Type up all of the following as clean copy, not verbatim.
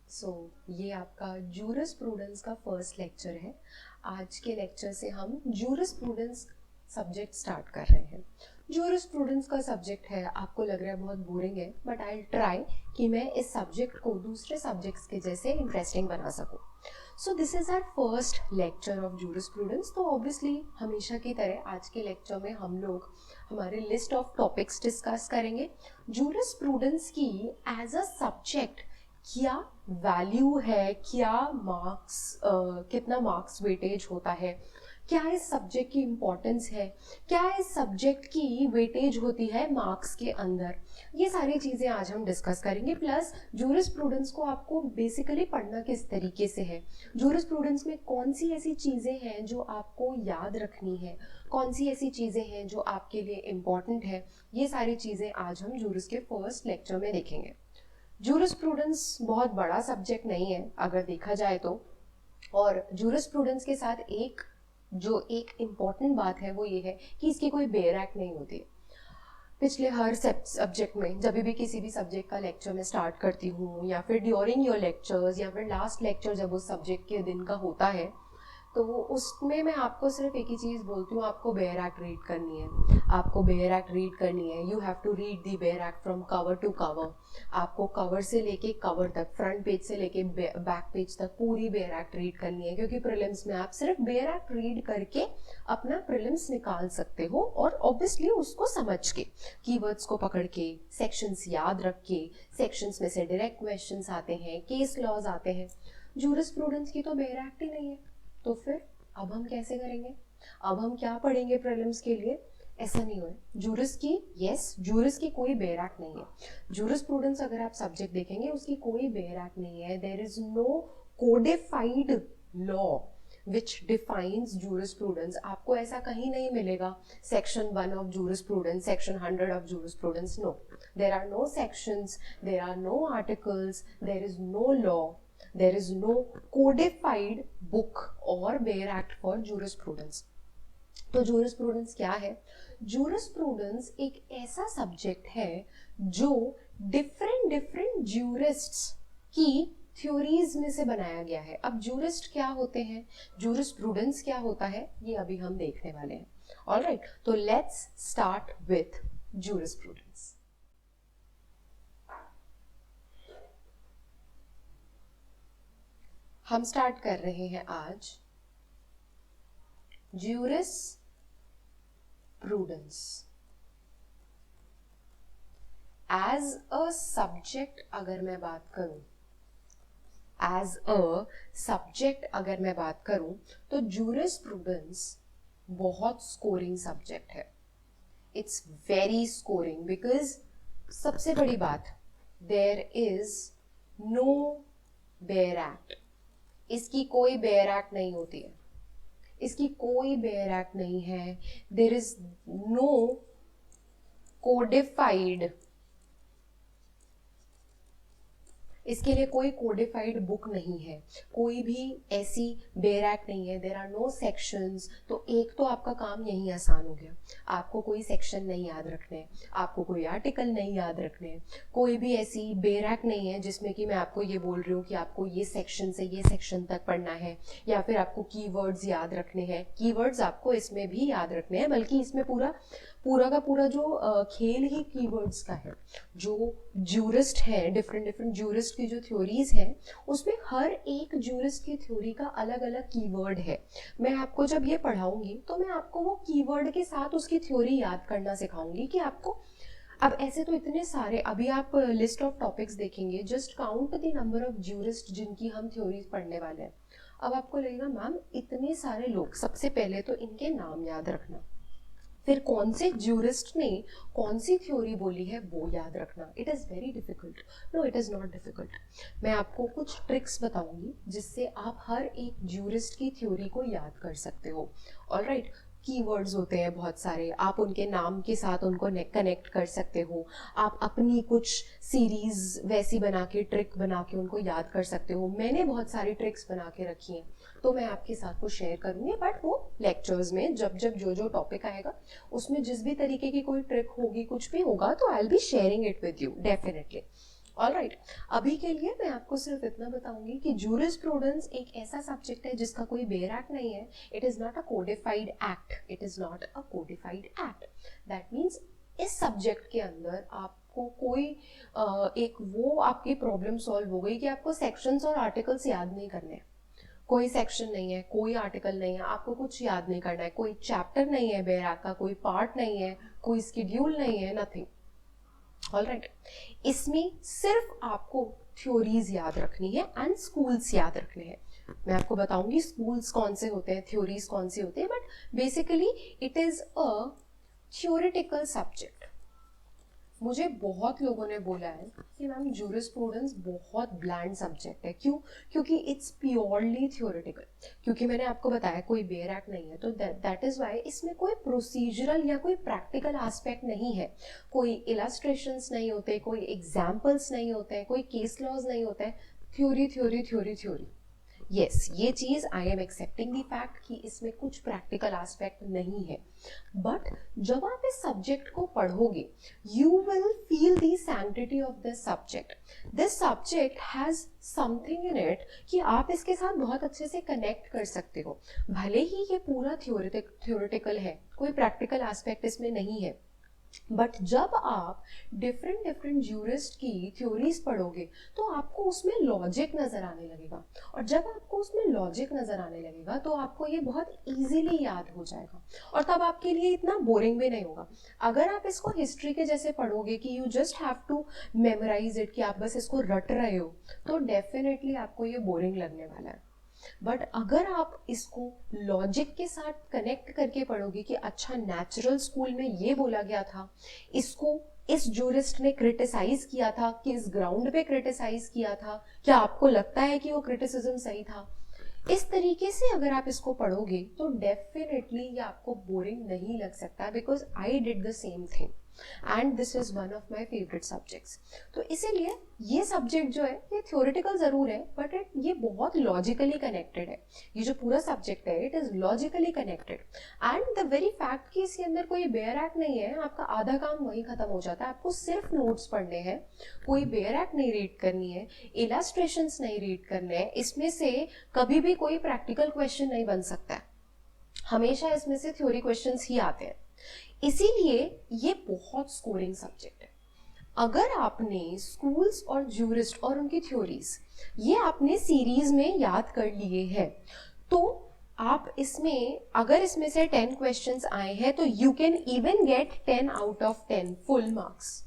ये आपका जूरिस्प्रूडेंस का फर्स्ट लेक्चर है। आज के लेक्चर से हम जूरिस्प्रूडेंस सब्जेक्ट स्टार्ट कर रहे हैं। जूरिस्प्रूडेंस का सब्जेक्ट है, आपको लग रहा है बहुत बोरिंग है, बट आई ट्राई कि मैं इस सब्जेक्ट को दूसरे सब्जेक्ट्स के जैसे इंटरेस्टिंग बना सकूं। So this is our first lecture of jurisprudence. तो ऑब्वियसली हमेशा की तरह आज के लेक्चर में हम लोग हमारे लिस्ट ऑफ टॉपिक्स डिस्कस करेंगे। जूरिस्प्रूडेंस की एज अ सब्जेक्ट क्या वैल्यू है, क्या मार्क्स, कितना मार्क्स वेटेज होता है, क्या इस सब्जेक्ट की इम्पोर्टेंस है, क्या इस सब्जेक्ट की वेटेज होती है मार्क्स के अंदर, ये सारी चीज़ें आज हम डिस्कस करेंगे। प्लस जूरिस्प्रूडेंस को आपको बेसिकली पढ़ना किस तरीके से है, जूरिस्प्रूडेंस में कौन सी ऐसी चीज़ें हैं जो आपको याद रखनी है, कौन सी ऐसी चीज़ें हैं जो आपके लिए इम्पॉर्टेंट है, ये सारी चीज़ें आज हम जूरिस के फर्स्ट लेक्चर में देखेंगे। जूरिस्प्रूडेंस बहुत बड़ा सब्जेक्ट नहीं है अगर देखा जाए तो, और जूरिस्प्रूडेंस के साथ एक इम्पॉर्टेंट बात है वो ये है कि इसकी कोई बेयर एक्ट नहीं होती। पिछले हर सब्जेक्ट में जब भी किसी भी सब्जेक्ट का लेक्चर मैं स्टार्ट करती हूँ, या फिर ड्यूरिंग योर लेक्चर्स, या फिर लास्ट लेक्चर जब उस सब्जेक्ट के दिन का होता है, तो उसमें मैं आपको सिर्फ एक ही चीज़ बोलती हूँ, आपको बेयर एक्ट रीड करनी है। आपको बेयर एक्ट रीड करनी है। You have to read the bare act from cover to cover. आपको कवर से लेके कवर तक, फ्रंट पेज से लेके बैक पेज तक पूरी बेयर एक्ट रीड करनी है, क्योंकि प्रीलिम्स में आप सिर्फ बेयर एक्ट रीड करके अपना प्रीलिम्स निकाल सकते हो, और ऑब्वियसली उसको समझ के, कीवर्ड्स को पकड़ के, सेक्शंस याद रख के, सेक्शंस में से डायरेक्ट क्वेश्चंस आते हैं, केस लॉज आते हैं। जूरिस्प्रूडेंस की तो बेयर एक्ट ही नहीं है, तो फिर अब हम कैसे करेंगे? अब हम क्या पढ़ेंगे प्रीलिम्स के लिए? ऐसा नहीं हो। जूरिस की कोई बेयर एक्ट नहीं है। जूरिस्प्रूडेंस अगर आप सब्जेक्ट देखेंगे उसकी कोई बेयर एक्ट नहीं है। There is no codified law which defines jurisprudence. आपको ऐसा कहीं नहीं मिलेगा, section 1 of jurisprudence, section 100 of jurisprudence. No, there are no sections, there are no articles, there is no law, there is no codified book or Bayer Act for jurisprudence. तो jurisprudence क्या है? jurisprudence एक ऐसा subject है जो different jurists की theories में से बनाया गया है। अब जूरिस्ट क्या होते हैं, जूरिस्प्रूडेंस क्या होता है, ये अभी हम देखने वाले हैं। ऑलराइट, तो लेट्स स्टार्ट विथ जूरिस्प्रूडेंस। हम स्टार्ट कर रहे हैं आज जूरिस्प्रूडेंस। एज अ सब्जेक्ट अगर मैं बात करूं, तो जूरिस्प्रूडेंस बहुत स्कोरिंग सब्जेक्ट है। इट्स वेरी स्कोरिंग बिकॉज सबसे बड़ी बात, there is no bare act. इसकी कोई बेयर एक्ट नहीं होती है, इसकी कोई बेयर एक्ट नहीं है। देयर इज नो कोडिफाइड, इसके लिए कोई कोडिफाइड बुक नहीं है, कोई भी ऐसी बेयर एक्ट नहीं है। There are no sections. तो एक तो आपका काम यही आसान हो गया, आपको कोई सेक्शन नहीं याद रखने, आपको कोई आर्टिकल नहीं याद रखने, कोई भी ऐसी बेयर एक्ट नहीं है जिसमें कि मैं आपको ये बोल रही हूँ कि आपको ये सेक्शन से ये सेक्शन तक पढ़ना है, या फिर आपको कीवर्ड्स याद रखने हैं। कीवर्ड्स आपको इसमें भी याद रखने हैं, बल्कि इसमें पूरा का पूरा जो खेल ही कीवर्ड्स का है। जो जूरिस्ट है, डिफरेंट जूरिस्ट की जो थ्योरीज हैं, उसमें हर एक जूरिस्ट की थ्योरी का अलग अलग कीवर्ड है। मैं आपको जब ये पढ़ाऊंगी तो मैं आपको वो कीवर्ड के साथ उसकी थ्योरी याद करना सिखाऊंगी कि आपको। अब ऐसे तो इतने सारे, अभी आप लिस्ट ऑफ टॉपिक्स देखेंगे, just count the number of jurist जिनकी हम थ्योरीज पढ़ने वाले हैं। अब आपको लगेगा मैम इतने सारे लोग, सबसे पहले तो इनके नाम याद रखना, फिर कौन से जूरिस्ट ने कौन सी थ्योरी बोली है वो याद रखना। It is very difficult. No, it is not difficult. मैं आपको कुछ ट्रिक्स बताऊंगी जिससे आप हर एक जूरिस्ट की थ्योरी को याद कर सकते हो। ऑलराइट, कीवर्ड्स होते हैं बहुत सारे, आप उनके नाम के साथ उनको कनेक्ट कर सकते हो। आप अपनी कुछ सीरीज वैसी बना के, ट्रिक बना के उनको याद कर सकते हो। मैंने बहुत सारी ट्रिक्स बना के रखी हैं, तो मैं आपके साथ वो शेयर करूंगी, बट वो लेक्चर्स में जब जब जो टॉपिक आएगा उसमें जिस भी तरीके की कोई ट्रिक होगी, कुछ भी होगा, तो I will be sharing it with you definitely. Alright, अभी के लिए मैं आपको सिर्फ इतना बताऊंगी कि जूरिस्प्रूडेंस एक ऐसा सब्जेक्ट है जिसका कोई बेयर एक्ट नहीं है. It is not a codified act. It is not a codified act. That means इस सब्जेक्ट के अंदर आपको कोई एक वो आपकी प्रॉब्लम सॉल्व हो गई कि आपको सेक्शंस और आर्टिकल्स याद नहीं करने हैं. कोई सेक्शन नहीं है, कोई आर्टिकल नहीं है, आपको कुछ याद नहीं करना है, कोई चैप्टर नहीं है बेयर एक्ट का, कोई पार्ट नहीं है, कोई स्केड्यूल नहीं है, नथिंग. ऑलराइट, इसमें सिर्फ आपको थ्योरीज याद रखनी है एंड स्कूल्स याद रखने हैं. मैं आपको बताऊंगी स्कूल्स कौन से होते हैं, थ्योरीज कौन सी होती है, but basically it is a theoretical subject. मुझे बहुत लोगों ने बोला है कि मैम जूरिस्प्रूडेंस बहुत ब्लैंड सब्जेक्ट है. क्यों? क्योंकि इट्स प्योरली थ्योरेटिकल. क्योंकि मैंने आपको बताया कोई बेयर एक्ट नहीं है, तो दैट इज वाई इसमें कोई प्रोसीजरल या कोई प्रैक्टिकल एस्पेक्ट नहीं है. कोई इलस्ट्रेशंस नहीं होते, कोई एग्जाम्पल्स नहीं होते, कोई केस लॉज नहीं होते. Theory theory theory theory. Yes, ये चीज I am accepting the fact कि इसमें कुछ प्रैक्टिकल एस्पेक्ट नहीं है. बट जब आप इस सब्जेक्ट को पढ़ोगे you will feel the sanctity of this subject. This subject has something in it कि आप इसके साथ बहुत अच्छे से कनेक्ट कर सकते हो. भले ही ये पूरा थ्योरेटिकल है, कोई प्रैक्टिकल एस्पेक्ट इसमें नहीं है, बट जब आप डिफरेंट डिफरेंट जूरिस्ट की थ्योरीज पढ़ोगे तो आपको उसमें लॉजिक नजर आने लगेगा. और जब आपको उसमें लॉजिक नजर आने लगेगा तो आपको ये बहुत इजीली याद हो जाएगा, और तब आपके लिए इतना बोरिंग भी नहीं होगा. अगर आप इसको हिस्ट्री के जैसे पढ़ोगे कि you just have to memorise it, कि आप बस इसको रट रहे हो, तो डेफिनेटली आपको ये बोरिंग लगने वाला है. बट अगर आप इसको लॉजिक के साथ कनेक्ट करके पढ़ोगे कि अच्छा नेचुरल स्कूल में ये बोला गया था, इसको इस जूरिस्ट ने क्रिटिसाइज किया था, किस ग्राउंड पे क्रिटिसाइज किया था, क्या आपको लगता है कि वो क्रिटिसिज्म सही था, इस तरीके से अगर आप इसको पढ़ोगे तो डेफिनेटली ये आपको बोरिंग नहीं लग सकता, because I did the same thing and this is one of my favourite subjects. तो इसीलिए ये सब्जेक्ट जो है ये थ्योरेटिकल जरूर है, बट ये बहुत लॉजिकली कनेक्टेड है. ये जो पूरा सब्जेक्ट है it is logically connected. And the very fact कि इसके अंदर कोई बेयर एक्ट नहीं है, आपका आधा काम वही खत्म हो जाता है. आपको सिर्फ नोट्स पढ़ने हैं, कोई बेयर एक्ट नहीं रीड करनी है, इलस्ट्रेशंस नहीं रीड करने हैं. इसमें से कभी भी कोई प्रैक्टिकल क्वेश्चन नहीं बन सकता है, हमेशा इसमें से थ्योरी क्वेश्चंस ही आते हैं. इसीलिए ये बहुत स्कोरिंग सब्जेक्ट है. अगर आपने स्कूल्स और जूरिस्ट और उनकी थ्योरीज ये आपने सीरीज में याद कर लिए हैं, तो आप इसमें अगर इसमें से 10 क्वेश्चंस आए हैं तो you can even get 10 out of 10 full marks.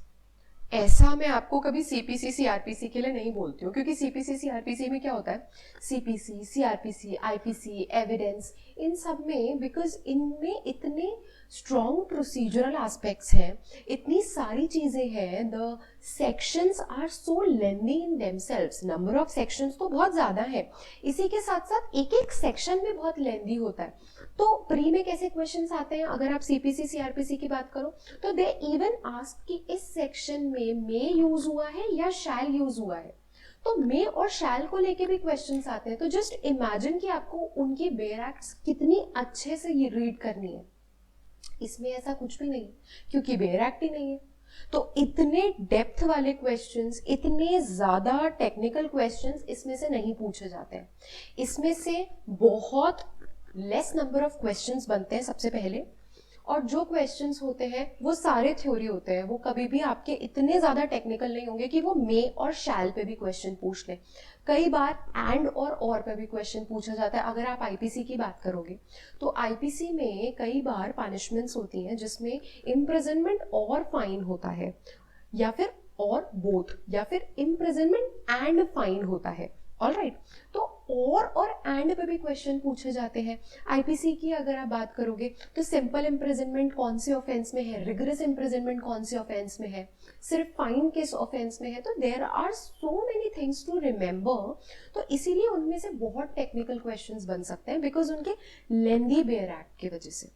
ऐसा मैं आपको कभी सीपीसी सीआरपीसी के लिए नहीं बोलती हूँ, क्योंकि सीपीसी सीआरपीसी में क्या होता है, सीपीसी सीआरपीसी आईपीसी एविडेंस, इन सब में बिकॉज इनमें इतने स्ट्रॉन्ग प्रोसीजरल एस्पेक्ट्स हैं, इतनी सारी चीजें हैं, the sections are so lengthy in themselves. Number of sections तो बहुत ज्यादा है, इसी के साथ साथ एक एक सेक्शन में बहुत लेंथी होता है. तो प्री में कैसे क्वेश्चंस आते हैं, अगर आप सीपीसी सीआरपीसी की बात करो तो दे इवन आस्क कि इस सेक्शन में मे यूज हुआ है या शैल यूज हुआ है. तो मे और शैल को लेके भी क्वेश्चंस आते हैं. तो जस्ट इमेजिन कि आपको उनकी बेयर एक्ट्स कितनी अच्छे से ये रीड करनी है. इसमें ऐसा कुछ भी नहीं, क्योंकि बेयर एक्ट ही नहीं है. तो इतने डेप्थ वाले क्वेश्चंस, इतने ज्यादा टेक्निकल क्वेश्चंस इसमें से नहीं पूछे जाते हैं. इसमें से बहुत लेस नंबर ऑफ क्वेश्चंस बनते हैं सबसे पहले, और जो क्वेश्चंस होते हैं वो सारे थ्योरी होते हैं. वो कभी भी आपके इतने ज्यादा टेक्निकल नहीं होंगे कि वो मे और शैल पे भी क्वेश्चन पूछ ले. कई बार एंड और पे भी क्वेश्चन पूछा जाता है. अगर आप आईपीसी की बात करोगे तो आईपीसी में कई बार पनिशमेंट्स होती हैं जिसमें इम्प्रिजनमेंट और फाइन होता है, या फिर और बोथ, या फिर इम्प्रिजनमेंट एंड फाइन होता है. ऑलराइट, तो और एंड पे भी क्वेश्चन पूछे जाते हैं. आईपीसी की अगर आप बात करोगे तो सिंपल इम्प्रिजनमेंट कौन से ऑफेंस में है, रिगरस इम्प्रिजनमेंट कौन से ऑफेंस में है, सिर्फ फाइन किस ऑफेंस में है. तो there are so many things to remember. तो इसीलिए उनमें से बहुत टेक्निकल क्वेश्चंस बन सकते हैं, बिकॉज उनके लेंदी बेयर एक्ट की वजह से.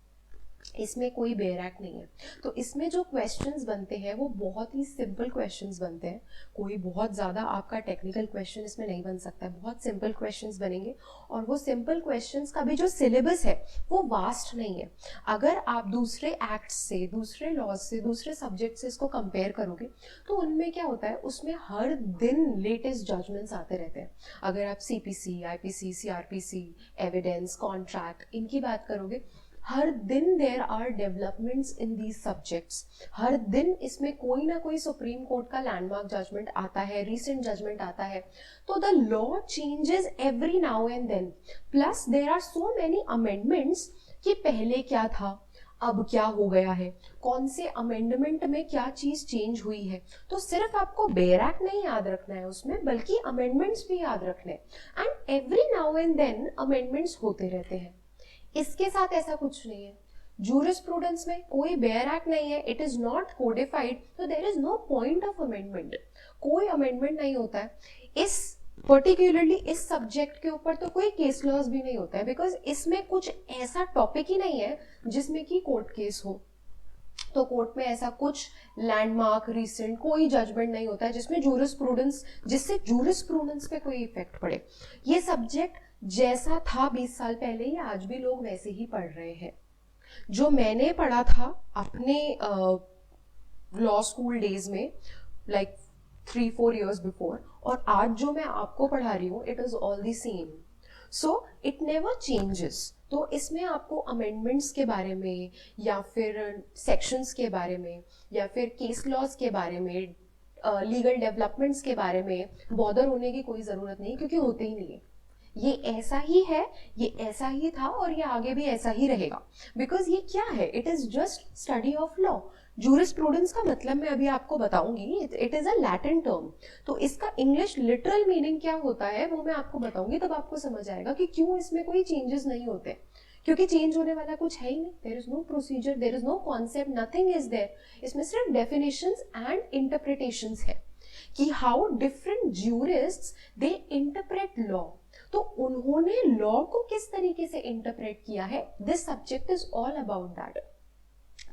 इसमें कोई बेरैक नहीं है। तो इसमें जो क्वेश्चंस बनते हैं वो बहुत ही सिंपल क्वेश्चंस बनते हैं। कोई बहुत ज़्यादा आपका टेक्निकल क्वेश्चन इसमें नहीं बन सकता है, बहुत सिंपल क्वेश्चंस बनेंगे। और वो सिंपल क्वेश्चंस का भी जो सिलेबस है वो वास्ट नहीं है। अगर आप दूसरे एक्ट्स से, दूसरे लॉज से, दूसरे सब्जेक्ट से इसको कंपेयर करोगे तो उनमें क्या होता है, उसमें हर दिन लेटेस्ट जजमेंट्स आते रहते हैं। अगर आप CPC, IPC, CRPC, evidence, contract, इनकी बात करोगे, हर दिन there are developments in these subjects. हर दिन इसमें कोई ना कोई सुप्रीम कोर्ट का लैंडमार्क जजमेंट आता है, रीसेंट जजमेंट आता है। तो the law changes every now and then, plus there are so many amendments कि पहले क्या था, अब क्या हो गया है, कौन से अमेंडमेंट में क्या चीज चेंज हुई है। तो सिर्फ आपको बेयर एक्ट नहीं याद रखना है उसमें, बल्कि अमेंडमेंट्स भी याद रखने हैं। And every now and then amendments होते रहते हैं। इसके साथ ऐसा कुछ नहीं है, जूरिस्प्रूडेंस में कोई बेयर एक्ट नहीं है, इट इज नॉट कोडिफाइड, तो there is no point of amendment. कोई अमेंडमेंट नहीं होता है इस पर्टिकुलरली इस सब्जेक्ट के ऊपर। तो कोई केस लॉज भी नहीं होता है, बिकॉज इसमें कुछ ऐसा टॉपिक ही नहीं है जिसमें कि कोर्ट केस हो। तो कोर्ट में ऐसा कुछ लैंडमार्क रीसेंट कोई जजमेंट नहीं होता है जिसमें जूरिस्प्रूडेंस, जिससे जूरिस्प्रूडेंस पे कोई इफेक्ट पड़े। ये सब्जेक्ट जैसा था 20 साल पहले ही आज भी लोग वैसे ही पढ़ रहे हैं। जो मैंने पढ़ा था अपने लॉ स्कूल डेज में, लाइक 3-4 years बिफोर, और आज जो मैं आपको पढ़ा रही हूँ, it is all the same. So it never changes. तो इसमें आपको अमेंडमेंट्स के बारे में या फिर सेक्शंस के बारे में या फिर केस लॉज के बारे में, लीगल डेवलपमेंट्स के बारे में बॉदर होने की कोई ज़रूरत नहीं, क्योंकि होते ही नहीं है। ये ऐसा ही है, ये ऐसा ही था और ये आगे भी ऐसा ही रहेगा। बिकॉज ये क्या है, it is just study of law. Jurisprudence का मतलब मैं अभी आपको बताऊंगी, it is a Latin term. तो इसका इंग्लिश लिटरल मीनिंग क्या होता है वो मैं आपको बताऊंगी, तब आपको समझ आएगा कि क्यों इसमें कोई चेंजेस नहीं होते। क्योंकि चेंज होने वाला कुछ है ही नहीं। There is no procedure, there is no concept, nothing is there. इसमें सिर्फ डेफिनेशंस एंड इंटरप्रिटेशंस है कि how different jurists they interpret law. तो उन्होंने लॉ को किस तरीके से इंटरप्रेट किया है, this subject is all about that.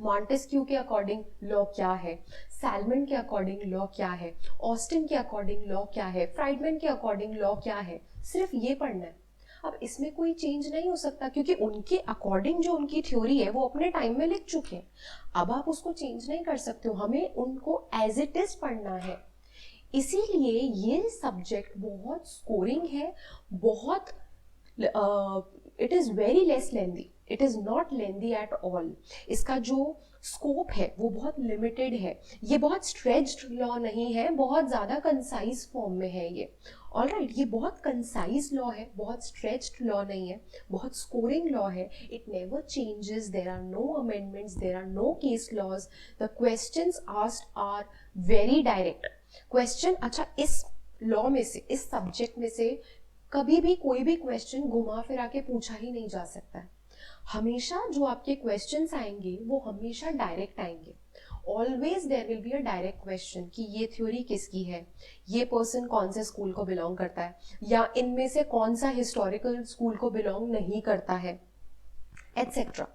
Montesquieu के अकॉर्डिंग लॉ क्या है, सैलमन के अकॉर्डिंग लॉ क्या है, ऑस्टिन के अकॉर्डिंग लॉ क्या है, फ्राइडमैन के अकॉर्डिंग लॉ क्या है, सिर्फ ये पढ़ना है। अब इसमें कोई चेंज नहीं हो सकता, क्योंकि उनके अकॉर्डिंग जो उनकी थ्योरी है वो अपने टाइम में लिख चुके हैं। अब आप उसको चेंज नहीं कर सकते हो, हमें उनको एज इट इज पढ़ना है। इसीलिए ये सब्जेक्ट बहुत स्कोरिंग है, बहुत it is very less lengthy, it is not lengthy at all. इसका जो स्कोप है वो बहुत लिमिटेड है, ये बहुत स्ट्रेच्ड लॉ नहीं है, बहुत ज़्यादा कंसाइज फॉर्म में है ये। ऑलराइट, ये बहुत कंसाइज लॉ है, बहुत स्ट्रेच्ड लॉ नहीं है, बहुत स्कोरिंग लॉ है। It never changes, there are no amendments, there are no case laws, the questions asked are very direct question. अच्छा, इस लॉ में से, इस सब्जेक्ट में से कभी भी कोई भी क्वेश्चन घुमा फिरा के पूछा ही नहीं जा सकता है। हमेशा जो आपके क्वेश्चंस आएंगे वो हमेशा डायरेक्ट आएंगे। Always there will be a direct question कि ये थ्योरी किसकी है, ये पर्सन कौन से स्कूल को बिलोंग करता है, या इनमें से कौन सा हिस्टोरिकल स्कूल को बिलोंग नहीं करता है, एटसेट्रा।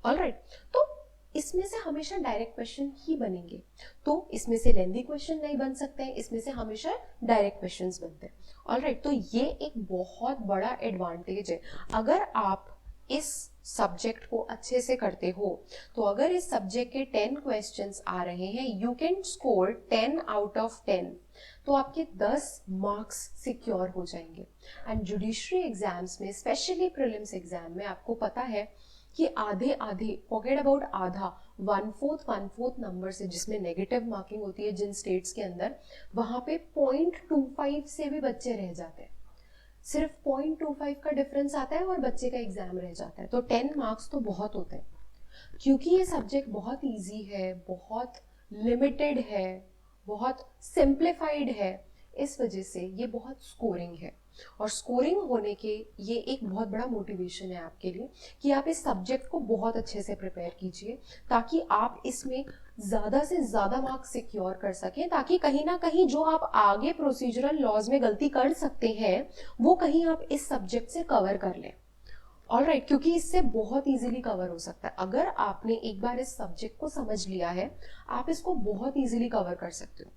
ऑलराइट, तो इसमें से हमेशा डायरेक्ट क्वेश्चन ही बनेंगे। तो इसमें से लेंदी क्वेश्चन नहीं बन सकते हैं, इसमें से हमेशा डायरेक्ट क्वेश्चंस बनते हैं। ऑलराइट, तो ये एक बहुत बड़ा एडवांटेज है अगर आप इस सब्जेक्ट को अच्छे से करते हो। तो अगर इस सब्जेक्ट के 10 क्वेश्चंस आ रहे हैं, you can score 10 out of 10, तो आपके 10 मार्क्स सिक्योर हो जाएंगे। एंड जुडिशरी एग्जाम्स में, स्पेशली प्रीलिम्स एग्जाम में, आपको पता है कि आधे आधे, फॉरगेट अबाउट आधा, 1/4 नंबर से, जिसमें नेगेटिव मार्किंग होती है जिन स्टेट्स के अंदर, वहां पे 0.25 से भी बच्चे रह जाते हैं। सिर्फ 0.25 का डिफरेंस आता है और बच्चे का एग्जाम रह जाता है। तो 10 मार्क्स तो बहुत होते हैं। क्योंकि ये सब्जेक्ट बहुत इजी है, बहुत लिमिटेड है, बहुत सिंप्लीफाइड है, इस वजह से ये बहुत स्कोरिंग है। और स्कोरिंग होने के ये एक बहुत बड़ा मोटिवेशन है आपके लिए कि आप इस सब्जेक्ट को बहुत अच्छे से प्रिपेयर कीजिए, ताकि आप इसमें ज़्यादा से ज़्यादा मार्क्स सिक्योर कर सकें, ताकि कहीं ना कहीं जो आप आगे प्रोसीजरल लॉज में गलती कर सकते हैं वो कहीं आप इस सब्जेक्ट से कवर कर लें। ऑलराइट, क्योंकि इससे बहुत इजीली कवर हो सकता है। अगर आपने एक बार इस सब्जेक्ट को समझ लिया है, आप इसको बहुत इजीली कवर कर सकते हो।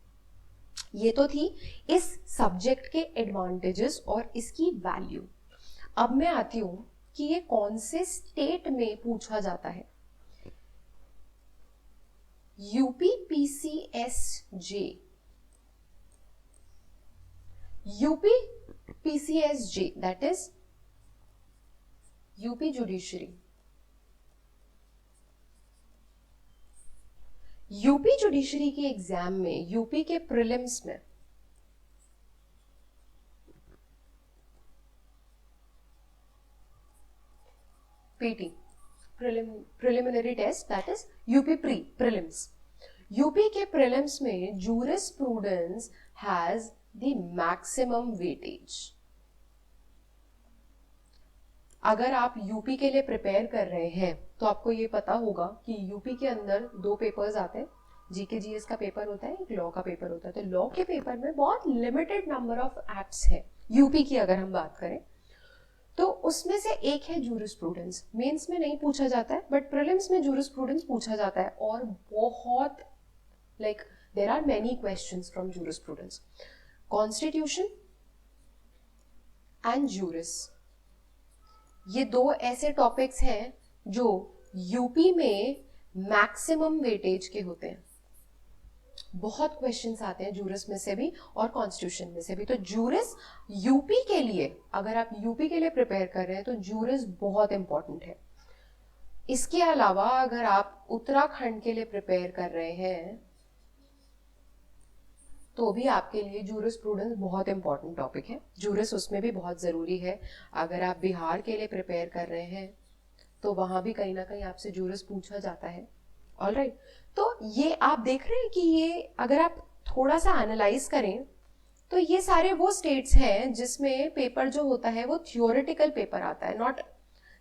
ये तो थी इस सब्जेक्ट के एडवांटेजेस और इसकी वैल्यू। अब मैं आती हूं कि ये कौन से स्टेट में पूछा जाता है। UPPCSJ, UPPCSJ that is UP judiciary. UP judiciary के एग्जाम में, यूपी के प्रीलिम्स में PT, preliminary test that is UP prelims. UP के प्रीलिम्स में jurisprudence has the maximum weightage. अगर आप यूपी के लिए प्रिपेयर कर रहे हैं तो आपको ये पता होगा कि यूपी के अंदर 2 पेपर्स आते हैं, जीके जीएस का पेपर होता है, एक लॉ का पेपर होता है। तो लॉ के पेपर में बहुत लिमिटेड नंबर ऑफ एक्ट्स है यूपी की अगर हम बात करें तो, उसमें से एक है जूरिस्प्रूडेंस। मेंस में नहीं पूछा जाता है बट प्रीलिम्स में जूरिस्प्रूडेंस पूछा जाता है, और बहुत like there are many questions from jurisprudence. Constitution and juris, ये 2 ऐसे टॉपिक्स हैं जो यूपी में मैक्सिमम वेटेज के होते हैं। बहुत क्वेश्चंस आते हैं जूरिस में से भी और कॉन्स्टिट्यूशन में से भी। तो जूरिस यूपी के लिए, अगर आप यूपी के लिए प्रिपेयर कर रहे हैं तो जूरिस बहुत इंपॉर्टेंट है। इसके अलावा अगर आप उत्तराखंड के लिए प्रिपेयर कर रहे हैं तो भी आपके लिए जूरिस्प्रूडेंस बहुत इंपॉर्टेंट टॉपिक है, जूरिस उसमें भी बहुत जरूरी है। अगर आप बिहार के लिए प्रिपेयर कर रहे हैं तो वहां भी कहीं ना कहीं आपसे जूरिस पूछा जाता है। ऑलराइट, तो ये आप देख रहे हैं कि ये अगर आप थोड़ा सा एनालाइज करें तो ये सारे वो स्टेट्स हैं जिसमें पेपर जो होता है वो थियोरेटिकल पेपर आता है। Not,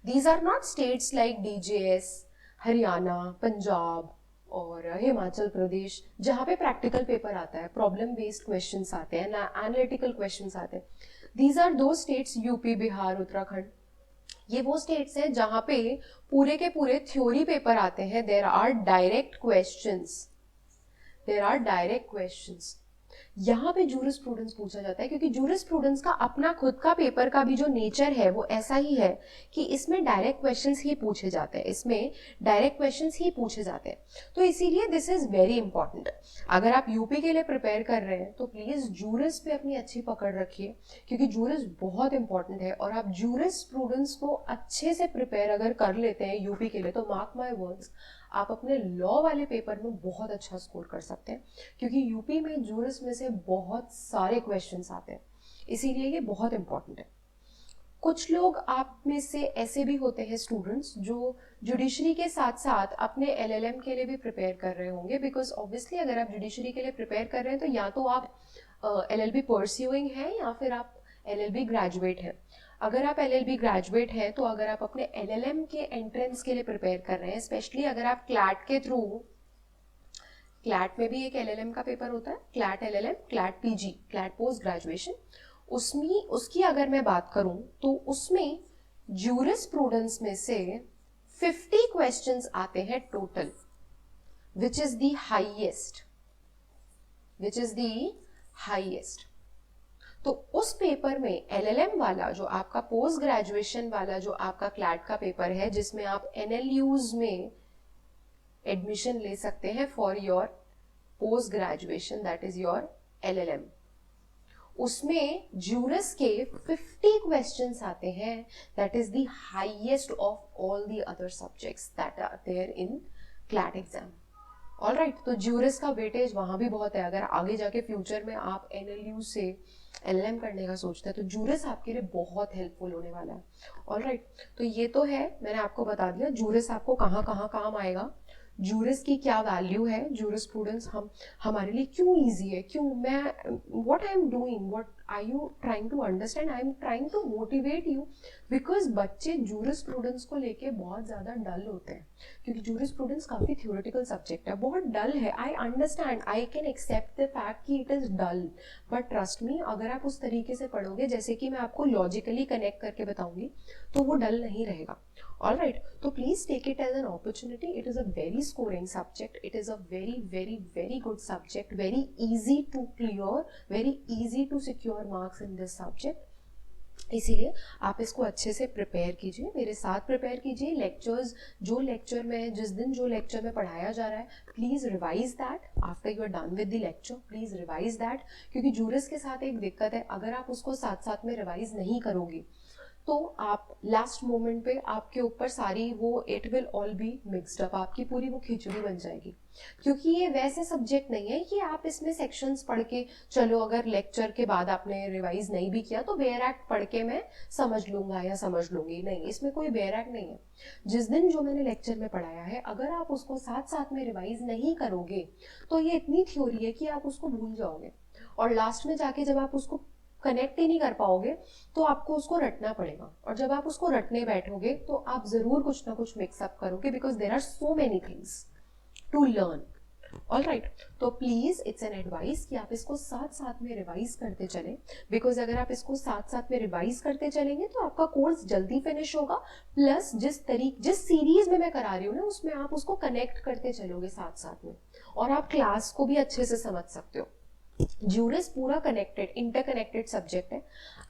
these are not states like DJS, Haryana, Punjab और हिमाचल प्रदेश, जहां पे प्रैक्टिकल पेपर आता है, प्रॉब्लम बेस्ड क्वेश्चंस आते हैं, एनालिटिकल क्वेश्चंस आते हैं। दीज आर दो स्टेट्स, यूपी, बिहार, उत्तराखंड, ये वो स्टेट्स हैं जहां पे पूरे के पूरे थ्योरी पेपर आते हैं। There are direct questions, there are direct questions. यहाँ पे जूरिस्प्रूडेंस पूछा जाता है क्योंकि जूरिस्प्रूडेंस का अपना खुद का पेपर का भी जो नेचर है वो ऐसा ही है कि इसमें डायरेक्ट क्वेश्चंस ही पूछे जाते हैं, इसमें डायरेक्ट क्वेश्चंस ही पूछे जाते हैं। तो इसीलिए दिस इज वेरी इंपॉर्टेंट। अगर आप यूपी के लिए प्रिपेयर कर रहे हैं तो प्लीज जूरिस पे अपनी अच्छी पकड़ रखिए क्योंकि जूरिस बहुत इंपॉर्टेंट है। और आप जूरिस्प्रूडेंस को अच्छे से प्रिपेयर अगर कर लेते हैं यूपी के लिए तो मार्क माई वर्ड्स, आप अपने लॉ वाले पेपर में बहुत अच्छा स्कोर कर सकते हैं क्योंकि यूपी में जूरिस में से बहुत सारे क्वेश्चंस आते हैं, इसीलिए ये बहुत इंपॉर्टेंट है। कुछ लोग आप में से ऐसे भी होते हैं स्टूडेंट्स जो जुडिशरी के साथ साथ अपने एलएलएम के लिए भी प्रिपेयर कर रहे होंगे, बिकॉज ऑब्वियसली अगर आप जुडिशरी के लिए प्रिपेयर कर रहे हैं तो या तो आप एलएलबी परस्यूइंग हैं या फिर आप एलएलबी ग्रेजुएट हैं। अगर आप एलएलबी ग्रेजुएट हैं तो अगर आप अपने एलएलएम के एंट्रेंस के लिए प्रिपेयर कर रहे हैं, स्पेशली अगर आप क्लैट के थ्रू, क्लैट में भी एक एलएलएम का पेपर होता है, CLAT LLM, CLAT PG, CLAT post graduation, उसकी अगर मैं बात करूं तो उसमें जूरिस्प्रूडेंस में से 50 क्वेश्चंस आते हैं total, which is the highest. तो उस पेपर में एलएलएम वाला जो आपका पोस्ट ग्रेजुएशन वाला जो आपका क्लैट का पेपर है जिसमें आप एनएलयूज में एडमिशन ले सकते हैं for your post graduation, that is your LLM, उसमें जूरिस के 50 क्वेश्चंस आते हैं, that is the highest of all the other subjects that are there in CLAT exam. Alright, तो जूरिस का वेटेज वहां भी बहुत है। अगर आगे जाके फ्यूचर में आप एनएलयू से एलएलएम करने का सोचते हैं तो जूरिस आपके लिए बहुत हेल्पफुल होने वाला है। ऑलराइट, तो ये तो है, मैंने आपको बता दिया जूरिस आपको कहाँ कहाँ काम आएगा, जूरिस की क्या वैल्यू है, जूरिस्प्रूडेंस हमारे लिए क्यों इजी है, क्यों मैं what I am doing, what are you trying to understand, I am trying to motivate you, because बच्चे जूरिस्प्रूडेंस को लेके बहुत ज्यादा डल होते हैं। क्योंकि जूरिस्प्रूडेंस काफ़ी थ्योरेटिकल सब्जेक्ट है, बहुत डल है। I understand, I can accept the fact कि it is dull, but trust me, अगर आप उस तरीके से पढ़ोगे जैसे कि मैं आपको लॉजिकली कनेक्ट करके बताऊंगी, तो वो डल नहीं रहेगा। ऑल राइट, तो please take it as an opportunity. It is a very scoring subject, it is a very very very good subject, very easy to clear, very easy to secure marks in this subject. इसीलिए आप इसको अच्छे से prepare कीजिए, मेरे साथ prepare कीजिए। Lectures जो लेक्चर में, जिस दिन जो लेक्चर में पढ़ाया जा रहा है, please revise that after you are done with the lecture, please revise that. क्योंकि जूरिस के साथ एक दिक्कत है, अगर आप उसको साथ साथ में रिवाइज नहीं करोगे तो आप लास्ट मोमेंट पे आपके ऊपर सारी वो it will all be mixed up, आपकी पूरी वो खिचड़ी बन जाएगी। क्योंकि ये वैसे सब्जेक्ट नहीं है कि आप इसमें सेक्शंस पढ़ के चलो, अगर लेक्चर के बाद आपने रिवाइज नहीं भी किया तो बेयर एक्ट पढ़ के मैं समझ लूंगा या समझ लूंगी, नहीं, इसमें कोई बेयर एक्ट नहीं है। जिस दिन जो मैंने लेक्चर में पढ़ाया है, अगर आप उसको साथ साथ में रिवाइज नहीं करोगे तो ये इतनी थ्योरी है कि आप उसको भूल जाओगे, और लास्ट में जाके जब आप उसको कनेक्ट ही नहीं कर पाओगे तो आपको उसको रटना पड़ेगा, और जब आप उसको रटने बैठोगे तो आप जरूर कुछ ना कुछ मिक्सअप करोगे, because there are so many things to learn. All right, तो प्लीज इट्स एन एडवाइस कि आप इसको साथ साथ में रिवाइज करते चलें, बिकॉज अगर आप इसको साथ साथ में रिवाइज करते चलेंगे तो आपका कोर्स जल्दी फिनिश होगा, प्लस जिस सीरीज में मैं करा रही हूँ ना, उसमें आप उसको कनेक्ट करते चलोगे साथ साथ में, और आप क्लास को भी अच्छे से समझ सकते हो। जूरिस पूरा कनेक्टेड, इंटरकनेक्टेड सब्जेक्ट है।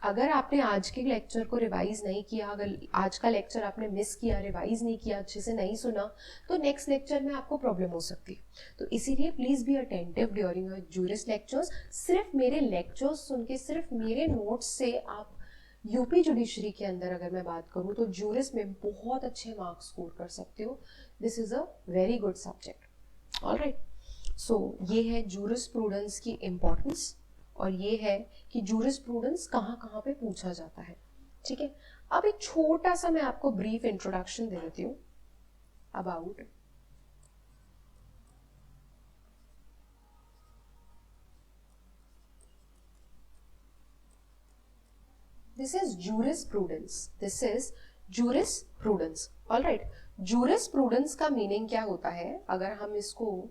अगर आपने आज के लेक्चर को रिवाइज नहीं किया, अगर आज का लेक्चर आपने मिस किया, रिवाइज नहीं किया, अच्छे से नहीं सुना, तो नेक्स्ट लेक्चर में आपको प्रॉब्लम हो सकती है। तो इसीलिए please be attentive during your juris lectures. सिर्फ मेरे लेक्चर्स सुन के, सिर्फ मेरे नोट्स से आप यूपी जुडिशरी के अंदर अगर मैं बात करूँ तो जूरिस में बहुत अच्छे मार्क्स स्कोर कर सकते हो। This is a very good subject. All right, so ये है जूरिस्प्रूडेंस की इम्पोर्टेंस, और ये है कि जूरिस्प्रूडेंस कहाँ कहाँ पे पूछा जाता है। ठीक है, अब एक छोटा सा मैं आपको ब्रीफ इंट्रोडक्शन दे देती हूँ about this is jurisprudence, this is jurisprudence. All right, jurisprudence का मीनिंग क्या होता है, अगर हम इसको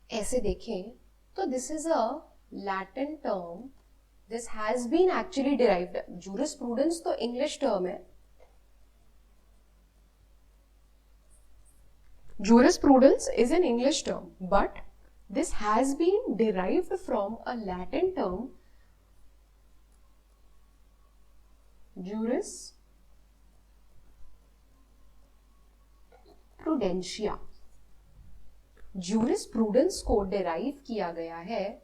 ऐसे देखें तो this is a Latin term, this has been actually derived. Jurisprudence तो इंग्लिश टर्म है, jurisprudence is an English term, but this has been derived from a Latin term, jurisprudentia। jurisprudence को derive किया गया है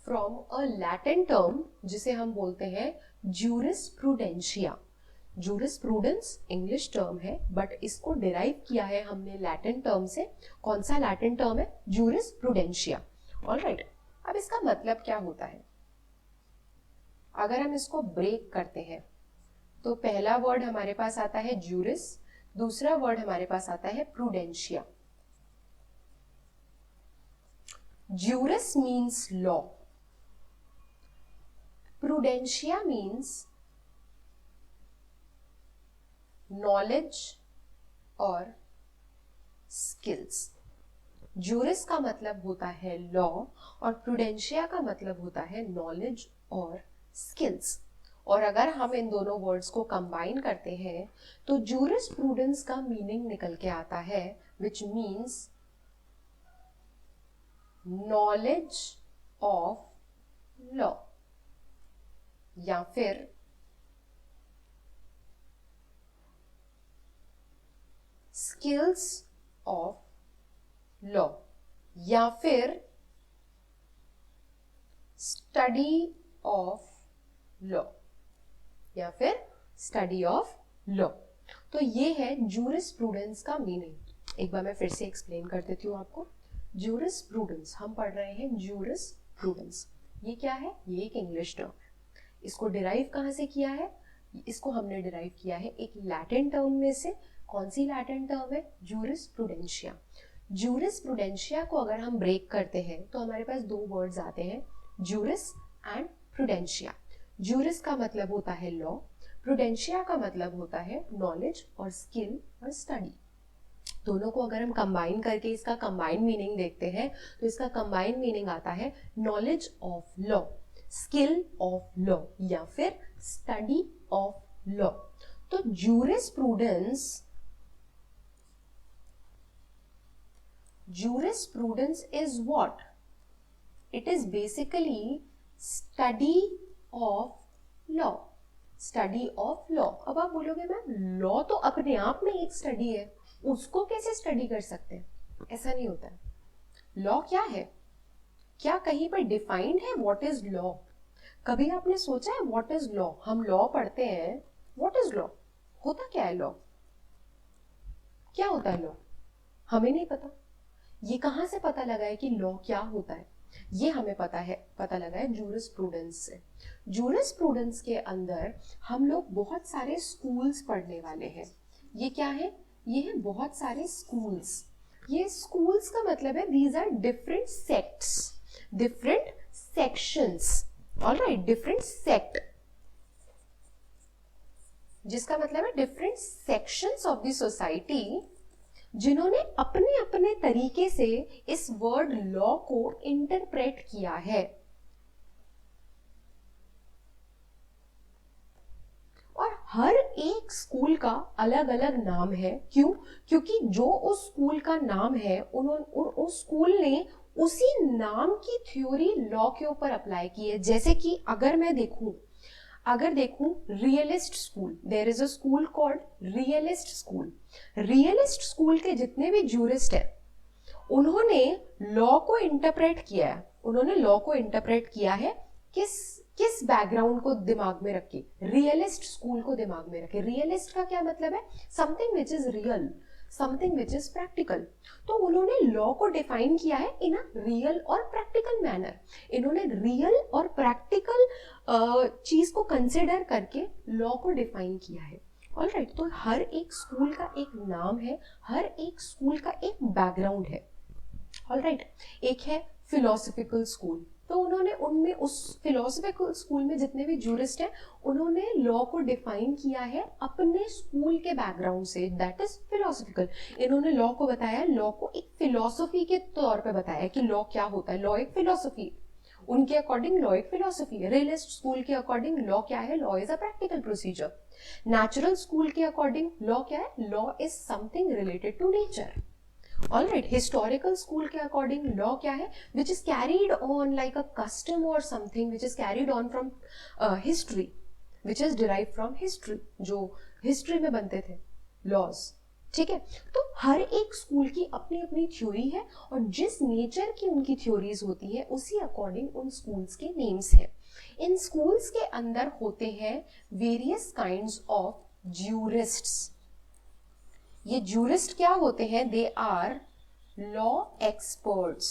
from a Latin term जिसे हम बोलते हैं jurisprudentia। जूरिस्प्रूडेंस इंग्लिश टर्म है, बट इसको डिराइव किया है हमने लैटिन टर्म से। कौन सा लैटिन टर्म है? जूरिस्प्रूडेंशिया। ऑल राइट, अब इसका मतलब क्या होता है? अगर हम इसको ब्रेक करते हैं तो पहला वर्ड हमारे पास आता है जूरिस, दूसरा वर्ड हमारे पास आता है prudentia. Juris means law, prudentia means knowledge और स्किल्स। जूरिस का मतलब होता है लॉ और प्रूडेंशिया का मतलब होता है नॉलेज और स्किल्स। और अगर हम इन दोनों वर्ड्स को कंबाइन करते हैं तो जूरिस्प्रूडेंस का मीनिंग निकल के आता है which means knowledge of law, या फिर स्किल्स ऑफ लॉ, या फिर स्टडी ऑफ लॉ, या फिर स्टडी ऑफ लॉ। तो ये है जूरिस्प्रूडेंस का मीनिंग। एक बार मैं फिर से एक्सप्लेन कर देती हूँ आपको। जूरिस्प्रूडेंस, हम पढ़ रहे हैं जूरिस्प्रूडेंस, ये क्या है? ये एक इंग्लिश टर्म है। इसको डिराइव कहाँ से किया है? इसको हमने डिराइव किया है एक लैटिन टर्म में से। कौन सी लैटिन टर्म है? जूरिस्प्रूडेंशिया। जूरिस्प्रूडेंशिया को अगर हम ब्रेक करते हैं तो हमारे पास दो वर्ड्स आते हैं, जूरिस एंड प्रूडेंशिया। जूरिस का मतलब होता है लॉ, प्रूडेंशिया का मतलब होता है नॉलेज और स्किल और स्टडी। दोनों को अगर हम कंबाइन करके इसका कंबाइन मीनिंग देखते हैं तो इसका कंबाइन मीनिंग आता है knowledge of law, skill of law या फिर स्टडी ऑफ लॉ। तो jurisprudence is what? It is basically study of law. Study of law. अब आप बोलोगे मैम लॉ तो अपने आप में एक स्टडी है, उसको कैसे स्टडी कर सकते हैं? ऐसा नहीं होता है। लॉ क्या है? क्या कहीं पर डिफाइंड है व्हाट इज लॉ? कभी आपने सोचा है व्हाट इज लॉ? हम लॉ पढ़ते हैं, व्हाट इज लॉ? होता क्या है लॉ? क्या होता है लॉ? हमें नहीं पता। ये कहां से पता लगा है कि लॉ क्या होता है? ये हमें पता लगा है जूरिस्प्रूडेंस से। जूरिस्प्रूडेंस के अंदर हम लोग बहुत सारे स्कूल्स पढ़ने वाले हैं। ये क्या है? ये है बहुत सारे स्कूल्स। ये स्कूल्स का मतलब है these are different sects, different sections, alright, different sect, जिसका मतलब है different sections of the society, जिन्होंने अपने अपने तरीके से इस वर्ड लॉ को इंटरप्रेट किया है। और हर एक स्कूल का अलग अलग नाम है। क्यों? क्योंकि जो उस स्कूल का नाम है उस स्कूल ने उसी नाम की थ्योरी लॉ के ऊपर अप्लाई की है। जैसे कि अगर देखूं realist school, there is a school called realist school. Realist school के जितने भी जूरिस्ट हैं उन्होंने लॉ को इंटरप्रेट किया है। उन्होंने लॉ को इंटरप्रेट किया है किस बैकग्राउंड को दिमाग में रखे? रियलिस्ट स्कूल को दिमाग में रखे। रियलिस्ट का क्या मतलब है? Something which is real, something which is practical. तो उन्होंने लॉ को डिफाइन किया है इन अ रियल और प्रैक्टिकल मैनर। इन्होंने रियल और प्रैक्टिकल चीज को कंसिडर करके लॉ को डिफाइन किया है। ऑलराइट, तो हर एक स्कूल का एक नाम है, हर एक स्कूल का एक बैकग्राउंड है। ऑलराइट, एक है फिलोसफिकल स्कूल, तो उन्होंने उनमें उस फिलोसफिकल स्कूल में जितने भी जूरिस्ट हैं उन्होंने लॉ को डिफाइन किया है अपने स्कूल के बैकग्राउंड से, दैट इज फिलोसफिकल। इन्होंने लॉ को बताया, लॉ को एक फिलोसफी के तौर पे बताया कि लॉ क्या होता है। लॉ एक फिलोसफी, उनके अकॉर्डिंग लॉ एक फिलोसफी है। रियलिस्ट स्कूल के अकॉर्डिंग लॉ क्या है? Law is a practical procedure. Natural school के अकॉर्डिंग लॉ क्या है? Law is something related to nature. Alright, historical school के according law क्या है? Which is carried on like a custom or something which is carried on from history, which is derived from history, जो history में बनते थे laws। ठीक है, तो हर एक स्कूल की अपनी अपनी थ्योरी है और जिस नेचर की उनकी थ्योरीज होती है उसी अकॉर्डिंग उन स्कूल्स के नेम्स हैं। इन स्कूल्स के अंदर होते हैं वेरियस काइंड्स ऑफ ज्यूरिस्ट्स। ये जूरिस्ट क्या होते हैं? They are law experts.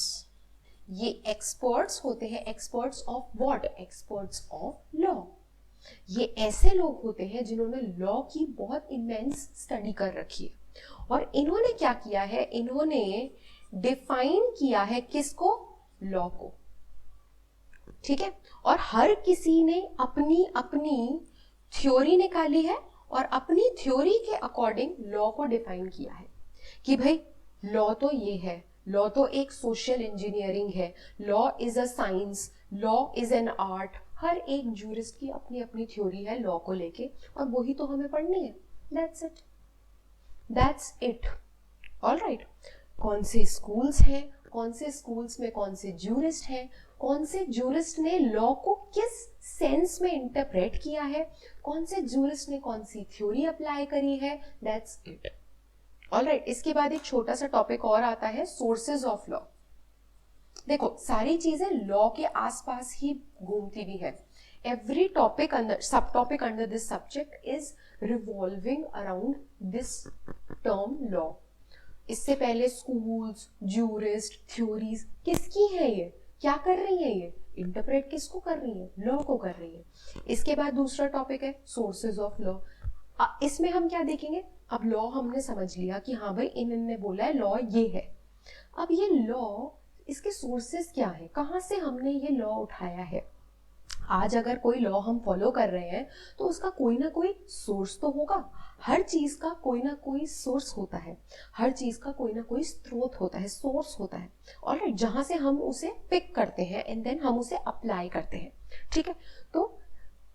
ये एक्सपर्ट्स होते हैं। Experts of what? Experts of law. ये ऐसे लोग होते हैं जिन्होंने लॉ की बहुत इमेंस स्टडी कर रखी है और इन्होंने क्या किया है? इन्होंने डिफाइन किया है किसको? लॉ को। ठीक है, और हर किसी ने अपनी अपनी थ्योरी निकाली है और अपनी थ्योरी के अकॉर्डिंग लॉ को डिफाइन किया है कि भाई लॉ तो ये है, लॉ तो एक सोशल इंजीनियरिंग है, law is a science, law is an art. हर एक जूरिस्ट की अपनी अपनी थ्योरी है लॉ को लेके और वही तो हमें पढ़नी है। That's it, that's it. Alright, कौन से स्कूल्स हैं, कौन से स्कूल्स में कौन से जूरिस्ट हैं, कौन से जूरिस्ट ने लॉ को किस सेंस में इंटरप्रेट किया है, कौन से जूरिस्ट ने कौन सी थ्योरी अप्लाई करी है, दैट्स इट। ऑलराइट, इसके बाद एक छोटा सा टॉपिक और आता है, सोर्सेज ऑफ लॉ। देखो, सारी चीजें लॉ के आसपास ही घूमती भी है। Every topic under sub topic under this subject is revolving around this term law. इससे पहले स्कूल्स, जूरिस्ट, थ्योरीज किसकी है? ये क्या कर रही है? ये इंटरप्रेट किसको कर रही है? लॉ को कर रही है। इसके बाद दूसरा टॉपिक है सोर्सेज ऑफ लॉ। इसमें हम क्या देखेंगे? अब लॉ हमने समझ लिया कि हाँ भाई इन्होंने बोला है लॉ ये है। अब ये लॉ, इसके सोर्सेज क्या है? कहाँ से हमने ये लॉ उठाया है? आज अगर कोई लॉ हम फॉलो कर रहे हैं तो उसका कोई ना कोई सोर्स तो होगा। हर चीज का कोई ना कोई सोर्स होता है, हर चीज का कोई ना कोई स्रोत होता है, सोर्स होता है। ऑलराइट, जहां से हम उसे पिक करते हैं एंड देन हम उसे अप्लाई करते हैं। ठीक है, तो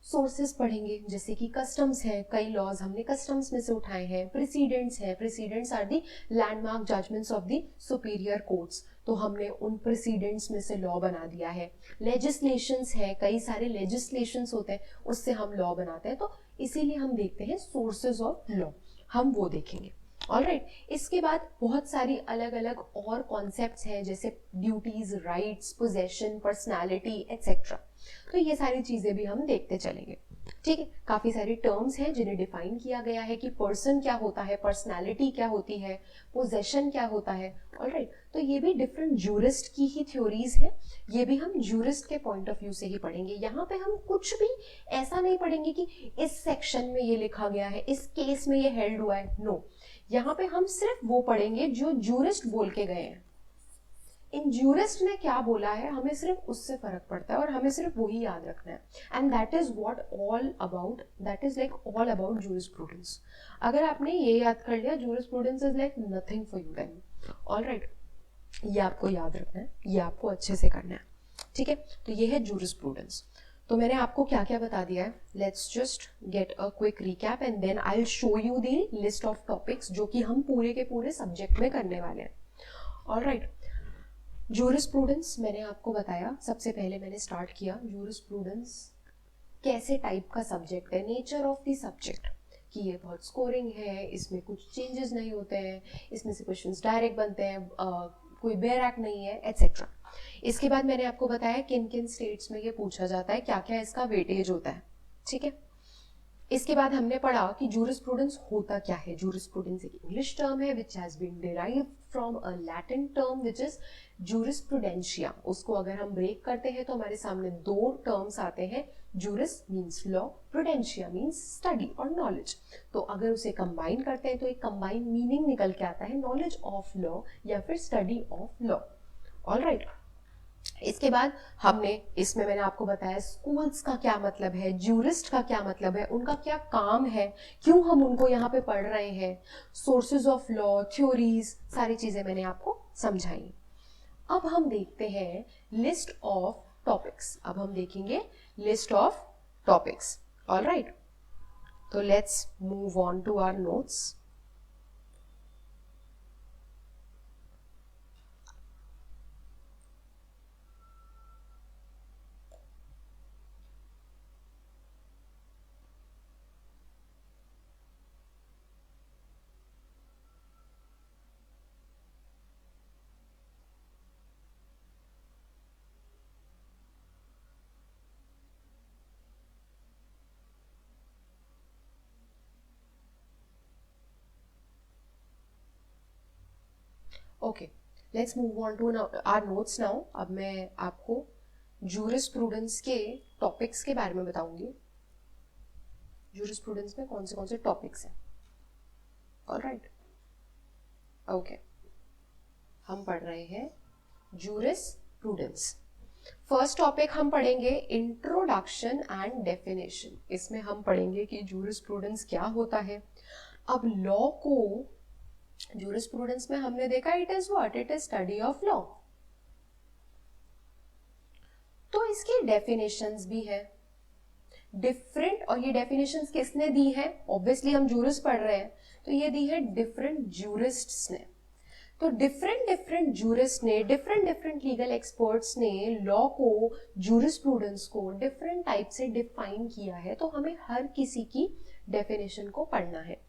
सोर्सेस पढ़ेंगे, जैसे कि कस्टम्स है, कई लॉज हमने कस्टम्स में से उठाए हैं। प्रेसिडेंट्स हैं, precedents are the landmark judgments of the superior courts, तो हमने उन प्रेसिडेंट्स में से लॉ बना दिया है। लेजिस्लेशंस है, कई सारे लेजिस्लेशंस होते हैं, उससे हम लॉ बनाते हैं। तो इसीलिए हम देखते हैं सोर्सेज ऑफ लॉ, हम वो देखेंगे। ऑलराइट, इसके बाद बहुत सारी अलग अलग और कॉन्सेप्ट्स हैं, जैसे duties, rights, possession, personality etcetera. तो ये सारी चीजें भी हम देखते चलेंगे। ठीक है, काफी सारी टर्म्स हैं जिन्हें डिफाइन किया गया है कि पर्सन क्या होता है, पर्सनालिटी क्या होती है, पोजेशन क्या होता है। ऑलराइट, तो ये भी डिफरेंट जूरिस्ट की ही थ्योरीज है, ये भी हम जूरिस्ट के पॉइंट ऑफ व्यू से ही पढ़ेंगे। यहाँ पे हम कुछ भी ऐसा नहीं पढ़ेंगे कि इस सेक्शन में ये लिखा गया है, इस केस में ये हेल्ड हुआ है। नो, यहाँ पे हम सिर्फ वो पढ़ेंगे जो जूरिस्ट बोल के गए हैं। इन जूरिस्ट ने क्या बोला है, हमें सिर्फ उससे फर्क पड़ता है और हमें सिर्फ वही याद रखना है। And that is what all about, that is like all about jurisprudence. अगर आपने ये याद कर लिया, jurisprudence is like nothing for you then. Alright, ये आपको याद रखना है, ये आपको अच्छे से करना है। ठीक है, तो ये है जूरिस्प्रूडेंस। तो मैंने आपको क्या क्या बता दिया है, let's just get a quick recap and then I will show you the list of topics जो कि हम पूरे के पूरे सब्जेक्ट में करने वाले हैं। ऑलराइट, जूरिस्प्रूडेंस मैंने आपको बताया, सबसे पहले मैंने स्टार्ट किया जूरिस्प्रूडेंस कैसे टाइप का सब्जेक्ट है, नेचर ऑफ द सब्जेक्ट, कि ये बहुत स्कोरिंग है, इसमें कुछ चेंजेस नहीं होते हैं, इसमें से क्वेश्चंस डायरेक्ट बनते हैं, कोई बेयर एक्ट नहीं है एक्सेट्रा। इसके बाद मैंने आपको बताया किन किन स्टेट्स में ये पूछा जाता है, क्या क्या इसका वेटेज होता है। ठीक है, इसके बाद हमने पढ़ा कि जूरिस्प्रूडेंस होता क्या है। जूरिस्प्रूडेंस एक इंग्लिश टर्म है which has been derived from a Latin term which is jurisprudentia. उसको अगर हम ब्रेक करते हैं तो हमारे सामने दो टर्म्स आते हैं, juris means law, prudentia means study और नॉलेज। तो अगर उसे कंबाइन करते हैं तो एक कंबाइन मीनिंग निकल के आता है, नॉलेज ऑफ लॉ या फिर स्टडी ऑफ लॉ। ऑलराइट, इसके बाद हमने इसमें मैंने आपको बताया स्कूल्स का क्या मतलब है, जूरिस्ट का क्या मतलब है, उनका क्या काम है, क्यों हम उनको यहाँ पे पढ़ रहे हैं, सोर्सेज ऑफ लॉ, थ्योरीज, सारी चीजें मैंने आपको समझाई। अब हम देखते हैं लिस्ट ऑफ टॉपिक्स। अब हम देखेंगे लिस्ट ऑफ टॉपिक्स। ऑलराइट, तो let's move on to our notes. Okay, let's move on to our notes now. अब मैं आपको जूरिस्प्रूडेंस के टॉपिक्स के बारे में बताऊंगी, जूरिस्प्रूडेंस में कौन से टॉपिक्स हैं। ऑलराइट, ओके, हम पढ़ रहे हैं जूरिस्प्रूडेंस। फर्स्ट टॉपिक हम पढ़ेंगे इंट्रोडक्शन एंड डेफिनेशन। इसमें हम पढ़ेंगे कि जूरिस्प्रूडेंस क्या होता है। अब लॉ को जूरिस्प्रूडेंस में हमने देखा it is what, it is study of law. तो इसकी डेफिनेशंस भी है डिफरेंट, और ये डेफिनेशंस किसने दी है, ऑब्वियसली हम जूरिस्ट पढ़ रहे हैं तो ये दी है डिफरेंट जूरिस्ट्स ने। तो डिफरेंट जूरिस्ट ने, डिफरेंट लीगल एक्सपर्ट्स ने लॉ को, जूरिस्प्रूडेंस को डिफरेंट टाइप से डिफाइन किया है। तो हमें हर किसी की डेफिनेशन को पढ़ना है।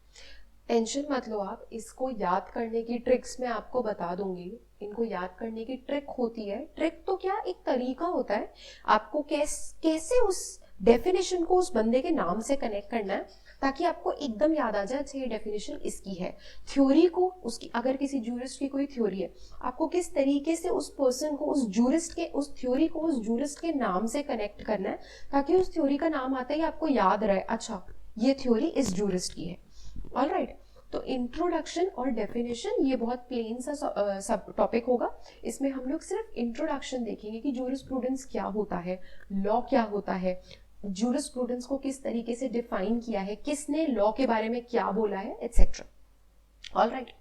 टेंशन मत लो आप, इसको याद करने की ट्रिक्स मैं आपको बता दूंगी। इनको याद करने की ट्रिक होती है, ट्रिक तो क्या एक तरीका होता है, आपको कैसे उस डेफिनेशन को उस बंदे के नाम से कनेक्ट करना है ताकि आपको एकदम याद आ जाए, अच्छा ये डेफिनेशन इसकी है। थ्योरी को उसकी, अगर किसी जूरिस्ट की कोई थ्योरी है, आपको किस तरीके से उस पर्सन को, उस जूरिस्ट के, उस थ्योरी को उस जूरिस्ट के नाम से कनेक्ट करना है ताकि उस थ्योरी का नाम आते ही आपको याद रहे, अच्छा ये थ्योरी इस जूरिस्ट की है। ऑलराइट, तो इंट्रोडक्शन और डेफिनेशन ये बहुत प्लेन सा सब टॉपिक होगा। इसमें हम लोग सिर्फ इंट्रोडक्शन देखेंगे कि जूरिस्प्रूडेंस क्या होता है, लॉ क्या होता है, जूरिस्प्रूडेंस को किस तरीके से डिफाइन किया है, किसने लॉ के बारे में क्या बोला है, एटसेट्रा। ऑलराइट,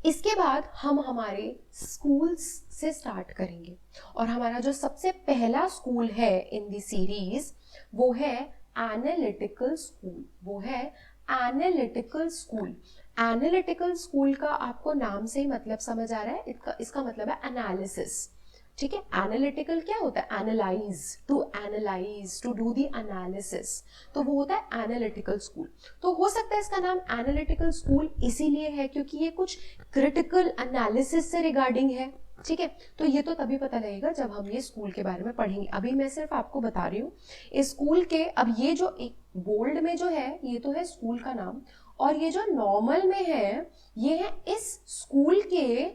इसके बाद हम हमारे स्कूल्स से स्टार्ट करेंगे और हमारा जो सबसे पहला स्कूल है इन दी सीरीज वो है एनालिटिकल स्कूल। वो है एनालिटिकल स्कूल। एनालिटिकल स्कूल का आपको नाम से ही मतलब समझ आ रहा है, इसका मतलब है एनालिसिस। ठीक है, एनालिटिकल क्या होता है? Analyse, to analyse, to do the analysis, तो वो होता है एनालिटिकल स्कूल। तो हो सकता है इसका नाम एनालिटिकल स्कूल इसीलिए है क्योंकि ये कुछ क्रिटिकल एनालिसिस से रिगार्डिंग है। ठीक है, तो ये तो तभी पता लगेगा जब हम ये स्कूल के बारे में पढ़ेंगे। अभी मैं सिर्फ आपको बता रही हूँ इस स्कूल के। अब ये जो एक बोल्ड में जो है ये तो है स्कूल का नाम, और ये जो नॉर्मल में है ये है इस स्कूल के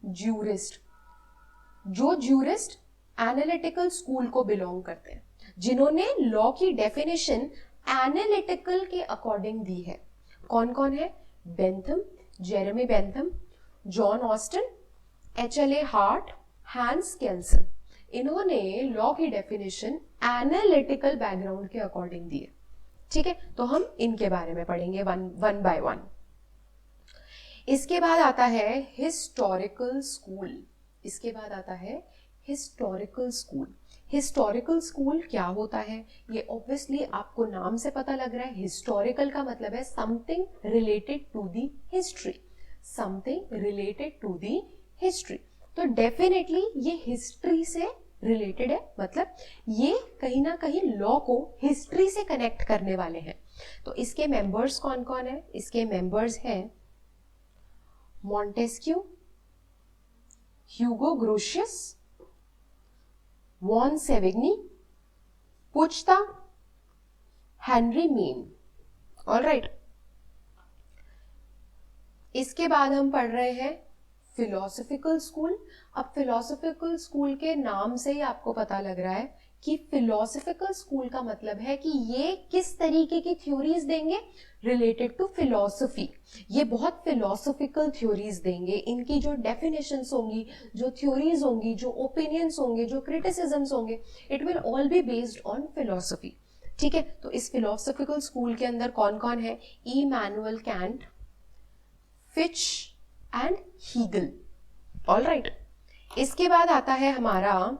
ज्यूरिस्ट, जो ज्यूरिस्ट एनालिटिकल स्कूल को बिलोंग करते हैं, जिन्होंने लॉ की डेफिनेशन एनालिटिकल के अकॉर्डिंग दी है। कौन कौन है? Bentham, Jeremy Bentham, John Austin, HLA Hart, Hans Kelsen. इन्होंने लॉ की डेफिनेशन एनालिटिकल बैकग्राउंड के अकॉर्डिंग दी है। ठीक है, तो हम इनके बारे में पढ़ेंगे वन बाय वन। इसके बाद आता है हिस्टोरिकल स्कूल। इसके बाद आता है हिस्टोरिकल स्कूल। हिस्टोरिकल स्कूल क्या होता है? ये ऑब्वियसली आपको नाम से पता लग रहा है। हिस्टोरिकल का मतलब है something related to the history, something related to the history. तो डेफिनेटली ये हिस्ट्री से रिलेटेड है, मतलब ये कहीं ना कहीं लॉ को हिस्ट्री से कनेक्ट करने वाले हैं। तो इसके मेंबर्स कौन कौन है? इसके मेंबर्स हैं Montesquieu, Hugo Grotius, von Savigny, Puchta, Henry Maine. Alright, इसके बाद हम पढ़ रहे हैं फिलोसॉफिकल स्कूल। अब फिलोसॉफिकल स्कूल के नाम से ही आपको पता लग रहा है कि फिलोसॉफिकल स्कूल का मतलब है कि ये किस तरीके की थ्योरीज देंगे रिलेटेड टू फिलोसफी। ये बहुत फिलोसॉफिकल थ्योरीज देंगे। इनकी जो डेफिनेशंस होंगी, जो थ्योरीज होंगी, जो ओपिनियंस होंगे, जो क्रिटिसिज्म्स होंगे, it will all be based on philosophy. ठीक है, तो इस फिलोसॉफिकल स्कूल के अंदर कौन कौन है? Immanuel Kant, Fichte and Hegel. Alright, इसके बाद आता है हमारा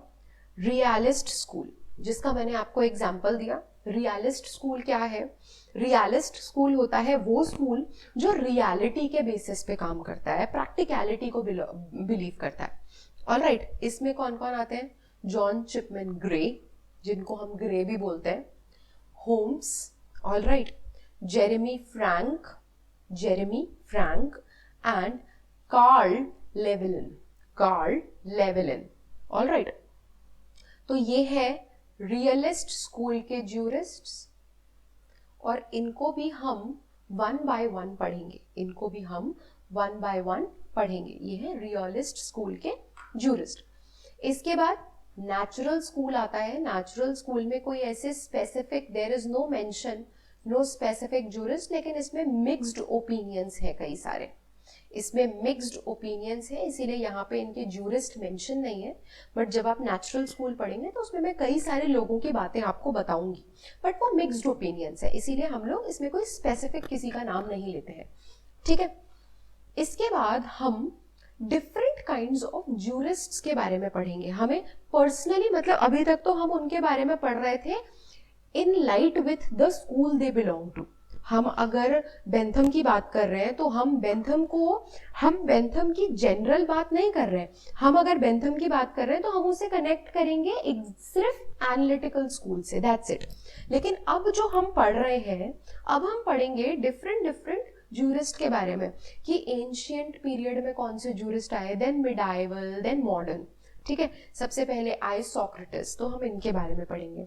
रियलिस्ट स्कूल, जिसका मैंने आपको एग्जाम्पल दिया। रियलिस्ट स्कूल क्या है? रियलिस्ट स्कूल होता है वो स्कूल जो रियलिटी के बेसिस पे काम करता है, प्रैक्टिकलिटी को बिलीव करता है। ऑलराइट, इसमें कौन कौन आते हैं? जॉन चिपमैन ग्रे, जिनको हम ग्रे भी बोलते हैं, Holmes, alright, Jeremy Frank and Karl Llewellyn. Alright, तो ये है रियलिस्ट स्कूल के ज्यूरिस्ट्स, और इनको भी हम वन बाय वन पढ़ेंगे। ये है रियलिस्ट स्कूल के ज्यूरिस्ट। इसके बाद नेचुरल स्कूल आता है। नेचुरल स्कूल में कोई ऐसे specific, there is no mention, no specific jurist, लेकिन इसमें मिक्स्ड ओपिनियंस है कई सारे। इसमें मिक्स्ड ओपिनियंस है, इसीलिए यहाँ पे इनके ज्यूरिस्ट मेंशन नहीं है। बट जब आप नेचुरल स्कूल पढ़ेंगे तो उसमें मैं कई सारे लोगों की बातें आपको बताऊंगी, बट वो मिक्स्ड ओपिनियंस है, इसीलिए हम लोग इसमें कोई स्पेसिफिक किसी का नाम नहीं लेते हैं। ठीक है, इसके बाद हम डिफरेंट काइंड्स ऑफ ज्यूरिस्ट्स के बारे में पढ़ेंगे। हमें पर्सनली, मतलब अभी तक तो हम उनके बारे में पढ़ रहे थे in light with the school they belong to. हम अगर बेंथम की बात कर रहे हैं तो हम बेंथम की जनरल बात नहीं कर रहे हैं। हम अगर बेंथम की बात कर रहे हैं तो हम उसे कनेक्ट करेंगे सिर्फ एनालिटिकल स्कूल से, दैट्स इट। लेकिन अब जो हम पढ़ रहे हैं, अब हम पढ़ेंगे डिफरेंट ज्यूरिस्ट के बारे में कि एंशियंट पीरियड में कौन से ज्यूरिस्ट आए, देन मिडाइवल, देन मॉडर्न। ठीक है, सबसे पहले आए सोक्रेटिस, तो हम इनके बारे में पढ़ेंगे,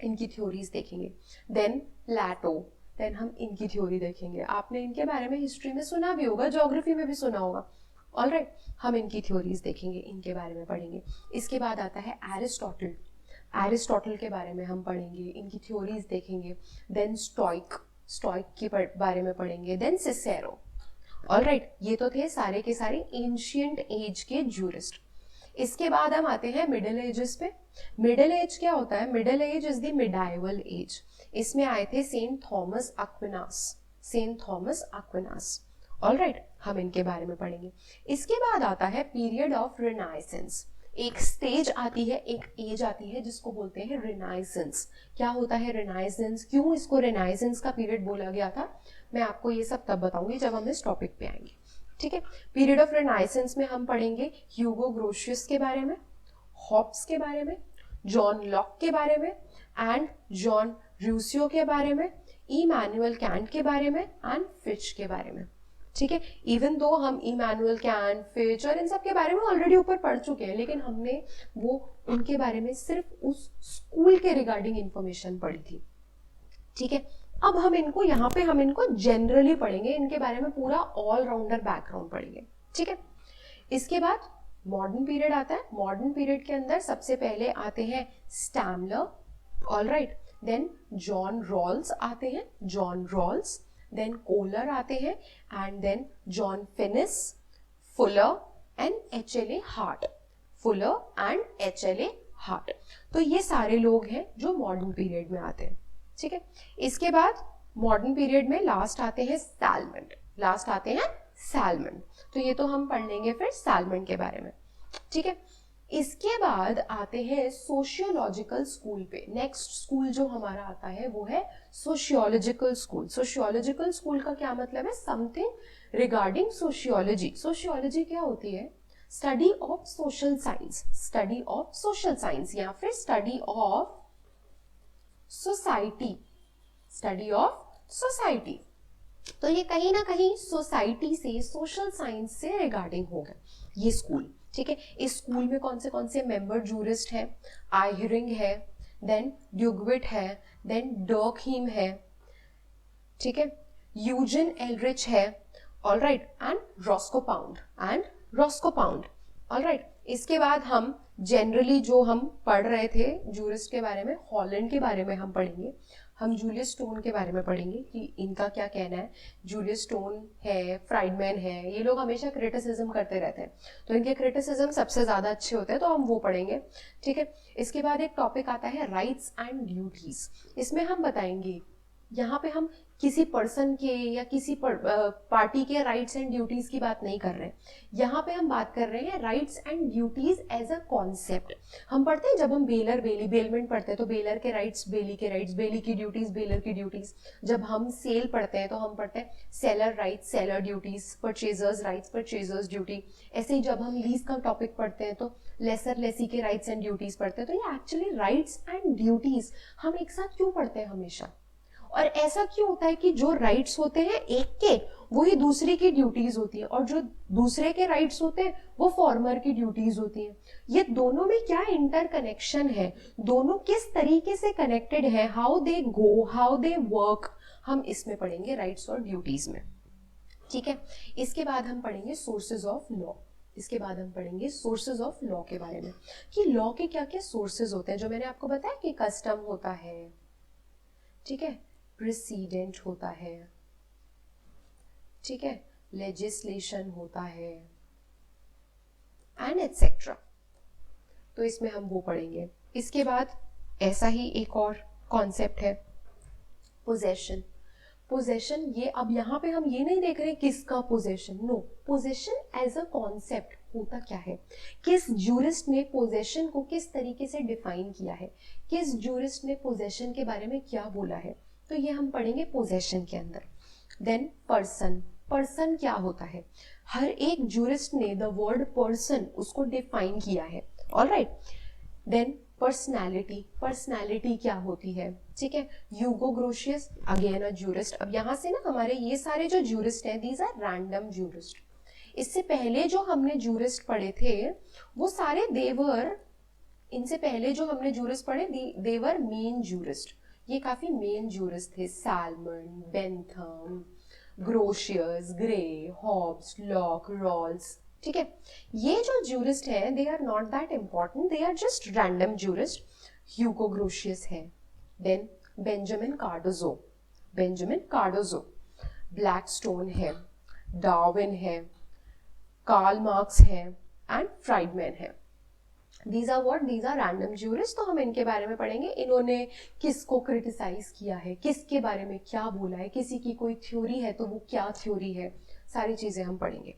इनकी थ्योरीज देखेंगे। देन प्लेटो, देन हम इनकी थ्योरी देखेंगे। आपने इनके बारे में हिस्ट्री में सुना भी होगा, ज्योग्राफी में भी सुना होगा। ऑलराइट, हम इनकी थ्योरीज देखेंगे, इनके बारे में पढ़ेंगे। इसके बाद आता है एरिस्टोटल के बारे में हम पढ़ेंगे, इनकी थ्योरीज देखेंगे। देन स्टोइक के बारे में पढ़ेंगे। देन सिसेरो, ऑलराइट, ये तो थे सारे के सारे एंशियंट एज के जूरिस्ट। इसके बाद हम आते हैं मिडिल एजेस पे। मिडिल एज क्या होता है? Middle age is the medieval age. इसमें आए थे Saint Thomas Aquinas, Saint Thomas Aquinas. Alright, हम इनके बारे में पढ़ेंगे। इसके बाद आता है पीरियड ऑफ रिनाइसेंस। एक स्टेज आती है, एक एज आती है जिसको बोलते हैं रिनाइसेंस। क्या होता है रिनाइसेंस, क्यों इसको रिनाइसेंस का पीरियड बोला गया था, मैं आपको ये सब तब बताऊंगी जब हम इस टॉपिक पे आएंगे। ठीक है, पीरियड ऑफ रिनाइसेंस में हम पढ़ेंगे ह्यूगो ग्रोशियस के बारे में, हॉब्स के बारे में, जॉन लॉक के बारे में एंड जॉन रूसियो के बारे में, इमैनुअल कैंट के बारे में एंड फिच के बारे में। ठीक है, इवन दो हम इमैनुअल कैंट, फिच और इन सब के बारे में ऑलरेडी ऊपर पढ़ चुके हैं, लेकिन हमने वो उनके बारे में सिर्फ उस स्कूल के रिगार्डिंग इंफॉर्मेशन पढ़ी थी। ठीक है, अब हम इनको यहाँ पे हम इनको जनरली पढ़ेंगे, इनके बारे में पूरा ऑलराउंडर बैकग्राउंड पढ़ेंगे। ठीक है, इसके बाद मॉडर्न पीरियड आता है। मॉडर्न पीरियड के अंदर सबसे पहले आते हैं Stammler, alright, then John Rawls आते हैं, जॉन रॉल्स, देन कोलर आते हैं and then John Finnis, Fuller and HLA Hart, Fuller and HLA Hart. तो ये सारे लोग हैं जो मॉडर्न पीरियड में आते हैं। ठीक है, इसके बाद मॉडर्न पीरियड में लास्ट आते हैं सैलमन, लास्ट आते हैं सैलमन। तो ये तो हम पढ़ लेंगे फिर सैलमन के बारे में। ठीक है, इसके बाद आते हैं सोशियोलॉजिकल स्कूल पे। नेक्स्ट स्कूल जो हमारा आता है वो है सोशियोलॉजिकल स्कूल। सोशियोलॉजिकल स्कूल का क्या मतलब है? Something regarding sociology. सोशियोलॉजी क्या होती है? Study of social science, study of social science या फिर study of society, study of society. तो ये कहीं ना कहीं सोसाइटी से, सोशल साइंस से रिगार्डिंग होगा ये स्कूल। ठीक है, इस स्कूल में कौन से मेंबर जूरिस्ट हैं? आयरिंग है, देन ड्यूगविट है, देन डर्कहीम है, ठीक है, यूजिन एलरिच है, ऑलराइट, एंड रॉस्कोपाउंड, ऑलराइट। इसके बाद हम जनरली जो हम पढ़ रहे थे जूरिस्ट के बारे में, हॉलैंड के बारे में हम पढ़ेंगे, हम जूलियस स्टोन के बारे में पढ़ेंगे कि इनका क्या कहना है। जूलियस स्टोन है, फ्राइडमैन है, ये लोग हमेशा क्रिटिसिज्म करते रहते हैं, तो इनके क्रिटिसिज्म सबसे ज़्यादा अच्छे होते हैं, तो हम वो पढ़ेंगे। ठीक है, इसके बाद एक टॉपिक आता है राइट्स एंड ड्यूटीज। इसमें हम बताएंगे, यहाँ पे हम किसी पर्सन के या किसी पार्टी के राइट्स एंड ड्यूटीज की बात नहीं कर रहे हैं, यहाँ पे हम बात कर रहे हैं rights and duties as a concept. हम पढ़ते हैं जब हम बेलर बेली बेलमेंट पढ़ते हैं तो बेलर के राइट्स, बेली के राइट्स, बेली की ड्यूटीज, बेलर की ड्यूटीज। जब हम सेल पढ़ते हैं तो हम पढ़ते हैं seller rights, seller duties, purchasers rights, purchasers duty. ऐसे ही जब हम लीज का टॉपिक पढ़ते हैं तो लेसर लेसी के राइट्स एंड ड्यूटीज पढ़ते हैं। तो ये एक्चुअली राइट्स एंड ड्यूटीज हम एक साथ क्यों पढ़ते हैं हमेशा, और ऐसा क्यों होता है कि जो राइट्स होते हैं एक के, वही दूसरे की ड्यूटीज होती है, और जो दूसरे के राइट्स होते हैं वो फॉर्मर की ड्यूटीज होती हैं। ये दोनों में क्या इंटरकनेक्शन है, दोनों किस तरीके से कनेक्टेड है, how they go, how they work, हम इसमें पढ़ेंगे राइट्स और ड्यूटीज में। ठीक है, इसके बाद हम पढ़ेंगे सोर्सेज ऑफ लॉ। इसके बाद हम पढ़ेंगे सोर्सेज ऑफ लॉ के बारे में कि लॉ के क्या क्या सोर्सेज होते हैं। जो मैंने आपको बताया कि कस्टम होता है, ठीक है, प्रेसिडेंट होता है, ठीक है, लेजिस्लेशन होता है एंड एटसेट्रा। तो इसमें हम वो पढ़ेंगे। इसके बाद ऐसा ही एक और कॉन्सेप्ट है पोजेशन। पोजेशन, ये अब यहाँ पे हम ये नहीं देख रहे किसका possession, no, possession as a concept होता क्या है, किस जूरिस्ट ने पोजेशन को किस तरीके से डिफाइन किया है, किस जूरिस्ट ने पोजेशन के बारे में क्या बोला है, तो ये हम पढ़ेंगे पोजेशन के अंदर। देन पर्सन, पर्सन क्या होता है, हर एक जूरिस्ट ने द वर्ड पर्सन उसको डिफाइन किया है, ऑलराइट। देन पर्सनैलिटी, पर्सनैलिटी क्या होती है, ठीक है। ह्यूगो ग्रोशियस अगेन अ जूरिस्ट। अब यहाँ से ना हमारे ये सारे जो जूरिस्ट हैं दीज आर रैंडम जूरिस्ट। इससे पहले जो हमने जूरिस्ट पढ़े थे वो सारे देवर, इनसे पहले जो हमने जूरिस्ट पढ़े देवर मेन जूरिस्ट, ये काफी मेन जूरिस्ट थे, Salmond, Bentham, Grotius, Gray, Hobbes, Locke, Rawls, ठीक है। ये जो जूरिस्ट है they are not that important, they are just random jurist. Hugo Grotius है, then Benjamin Cardozo, Benjamin Cardozo, Blackstone है, डार्विन है, कार्ल मार्क्स है एंड फ्राइडमैन है. These are what? These are random jurists. तो हम इनके बारे में पढ़ेंगे, इन्होंने किसको क्रिटिसाइज किया है, किसके बारे में क्या बोला है, किसी की कोई थ्योरी है तो वो क्या थ्योरी है, सारी चीजें हम पढ़ेंगे.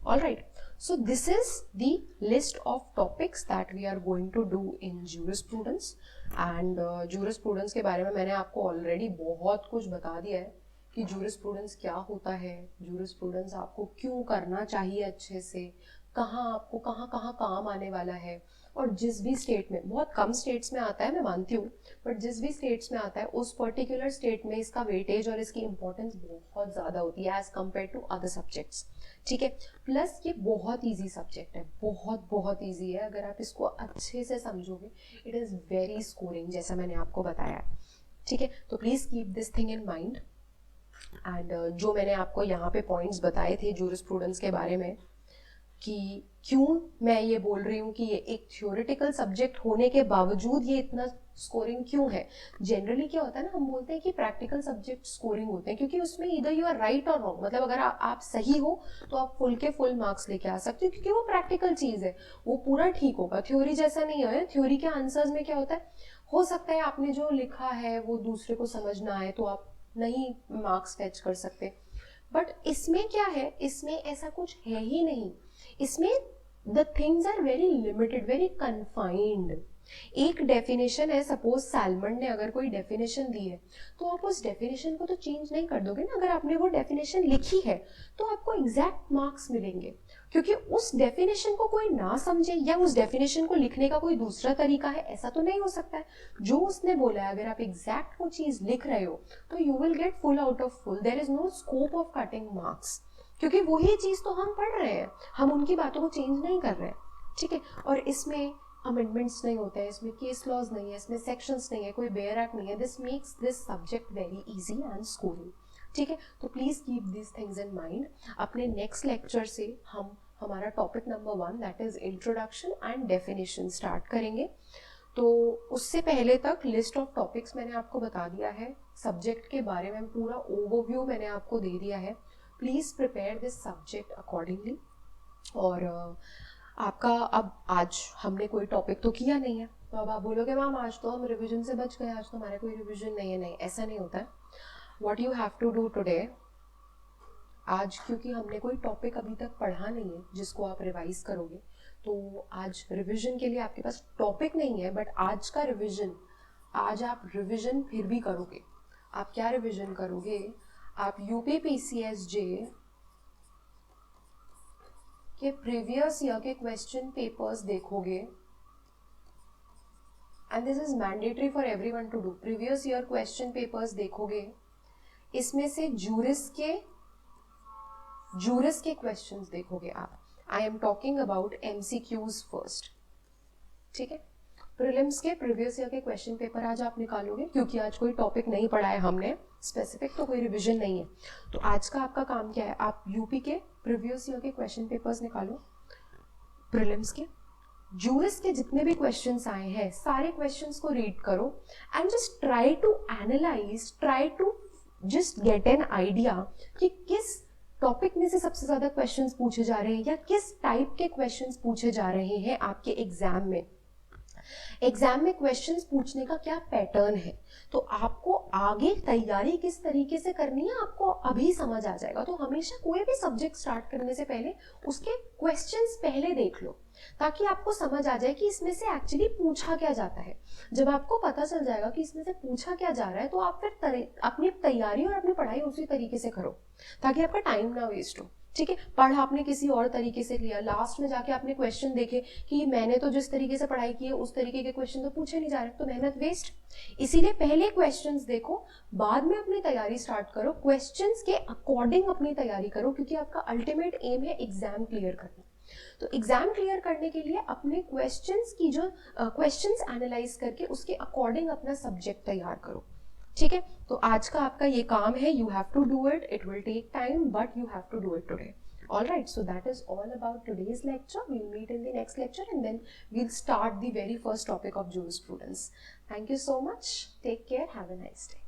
All right. So this is the list of topics that we are going to do in jurisprudence. And jurisprudence के बारे में मैंने आपको already बहुत कुछ बता दिया है कि jurisprudence क्या होता है, jurisprudence आपको क्यों करना चाहिए अच्छे से, कहाँ आपको कहाँ कहाँ काम आने वाला है, और जिस भी स्टेट में, बहुत कम स्टेट्स में आता है मैं मानती हूँ, बट जिस भी स्टेट्स में आता है उस पर्टिकुलर स्टेट में इसका वेटेज और इसकी इंपॉर्टेंस बहुत ज़्यादा होती है as compare to other subjects. ठीक है. प्लस ये बहुत ईजी सब्जेक्ट है, बहुत बहुत ईजी है. अगर आप इसको अच्छे से समझोगे इट इज़ वेरी स्कोरिंग, जैसा मैंने आपको बताया है. ठीक है. तो please keep this thing in mind. And जो मैंने आपको यहाँ पे पॉइंट्स बताए थे जूरिस्प्रूडेंस के बारे में कि क्यों मैं ये बोल रही हूँ कि ये एक थ्योरेटिकल सब्जेक्ट होने के बावजूद ये इतना स्कोरिंग क्यों है. जनरली क्या होता है ना, हम बोलते हैं कि प्रैक्टिकल सब्जेक्ट स्कोरिंग होते हैं क्योंकि उसमें इधर यू आर राइट और रॉन्ग, मतलब अगर आप सही हो तो आप फुल के फुल मार्क्स लेके आ सकते हो क्योंकि वो प्रैक्टिकल चीज है, वो पूरा ठीक होगा. थ्योरी जैसा नहीं है. थ्योरी के आंसर्स में क्या होता है, हो सकता है आपने जो लिखा है वो दूसरे को समझ ना आए तो आप नहीं मार्क्स फेच कर सकते. बट इसमें क्या है, इसमें ऐसा कुछ है ही नहीं. इसमें the things are very limited, very confined. एक डेफिनेशन है, सपोज सैलमन ने अगर कोई डेफिनेशन दी है तो आप उस डेफिनेशन को तो चेंज नहीं कर दोगे ना. अगर आपने वो डेफिनेशन लिखी है तो आपको एग्जैक्ट मार्क्स मिलेंगे क्योंकि उस डेफिनेशन को कोई ना समझे या उस डेफिनेशन को लिखने का कोई दूसरा तरीका है, ऐसा तो नहीं हो सकता है. जो उसने बोला है अगर आप एग्जैक्ट वो चीज लिख रहे हो तो you will get full out of full. There is no scope of cutting marks क्योंकि वही चीज तो हम पढ़ रहे हैं, हम उनकी बातों को चेंज नहीं कर रहे हैं. ठीक है. और इसमें अमेंडमेंट्स नहीं होते हैं, इसमें केस लॉज नहीं है, इसमें सेक्शंस नहीं है, कोई बेयर एक्ट नहीं है. This makes this subject very easy and scoring. ठीक है. तो please keep this things in mind. अपने नेक्स्ट लेक्चर से हम हमारा topic number 1 that is introduction and definition start करेंगे. तो उससे पहले तक लिस्ट ऑफ टॉपिक्स मैंने आपको बता दिया है, सब्जेक्ट के बारे में पूरा ओवरव्यू मैंने आपको दे दिया है. Please prepare this subject accordingly. और आपका अब आज हमने कोई टॉपिक तो किया नहीं है तो अब आप बोलोगे मैम आज तो हम रिवीजन से बच गए, आज तो हमारा कोई रिवीजन नहीं है. नहीं, ऐसा नहीं होता है. What you have to do today, आज क्योंकि हमने कोई टॉपिक अभी तक पढ़ा नहीं है जिसको आप रिवाइज करोगे, तो आज रिवीजन के लिए आपके पास टॉपिक नहीं है. बट आज का रिवीजन, आज आप रिवीजन फिर भी करोगे. आप क्या रिवीजन करोगे, आप यूपी पीसीएसजे के प्रीवियस ईयर के क्वेश्चन पेपर्स देखोगे. And this is mandatory for everyone to do. Previous year question papers देखोगे, इसमें से जूरिस के क्वेश्चंस देखोगे आप. I am talking about MCQs first. ठीक है. प्रीलिम्स के प्रीवियस ईयर के क्वेश्चन पेपर आज आप निकालोगे क्योंकि आज कोई टॉपिक नहीं पढ़ा है हमने स्पेसिफिक, तो कोई रिवीजन नहीं है. तो आज का आपका काम क्या है, आप यूपी के प्रीवियस ईयर के क्वेश्चन पेपर्स निकालो. प्रीलिम्स के जूरिस के जितने भी क्वेश्चंस आए हैं सारे क्वेश्चंस को रीड करो and just try to analyse, try to just get an idea कि किस टॉपिक में से सबसे ज्यादा क्वेश्चंस पूछे जा रहे हैं या किस टाइप के क्वेश्चंस पूछे जा रहे हैं आपके एग्जाम में. एग्जाम में क्वेश्चंस पूछने का क्या पैटर्न है, तो आपको आगे तैयारी किस तरीके से करनी है आपको अभी समझ आ जाएगा. तो हमेशा कोई भी सब्जेक्ट स्टार्ट करने से पहले उसके क्वेश्चंस पहले देख लो ताकि आपको समझ आ जाए कि इसमें से एक्चुअली पूछा क्या जाता है. जब आपको पता चल जाएगा कि इसमें से पूछा क्या जा रहा है तो आप फिर अपनी तैयारी और अपनी पढ़ाई उसी तरीके से करो ताकि आपका टाइम ना वेस्ट हो. ठीक है. पढ़ा आपने किसी और तरीके से लिया, लास्ट में जाके आपने क्वेश्चन देखे कि मैंने तो जिस तरीके से पढ़ाई की है उस तरीके के क्वेश्चन तो पूछे नहीं जा रहे, तो मेहनत वेस्ट. इसीलिए पहले क्वेश्चंस देखो, बाद में अपनी तैयारी स्टार्ट करो, क्वेश्चंस के अकॉर्डिंग अपनी तैयारी करो क्योंकि आपका अल्टीमेट एम है एग्जाम क्लियर करना. तो एग्जाम क्लियर करने के लिए अपने क्वेश्चंस की जो क्वेश्चंस एनालाइज करके उसके अकॉर्डिंग अपना सब्जेक्ट तैयार करो. ठीक है. तो आज का आपका ये काम है, you have to do it. It will take time but you have to do it today. All right, so that is all about today's lecture. We'll meet in the next lecture and then we'll start the very first topic of jurisprudence. Thank you so much. Take care. Have a nice day.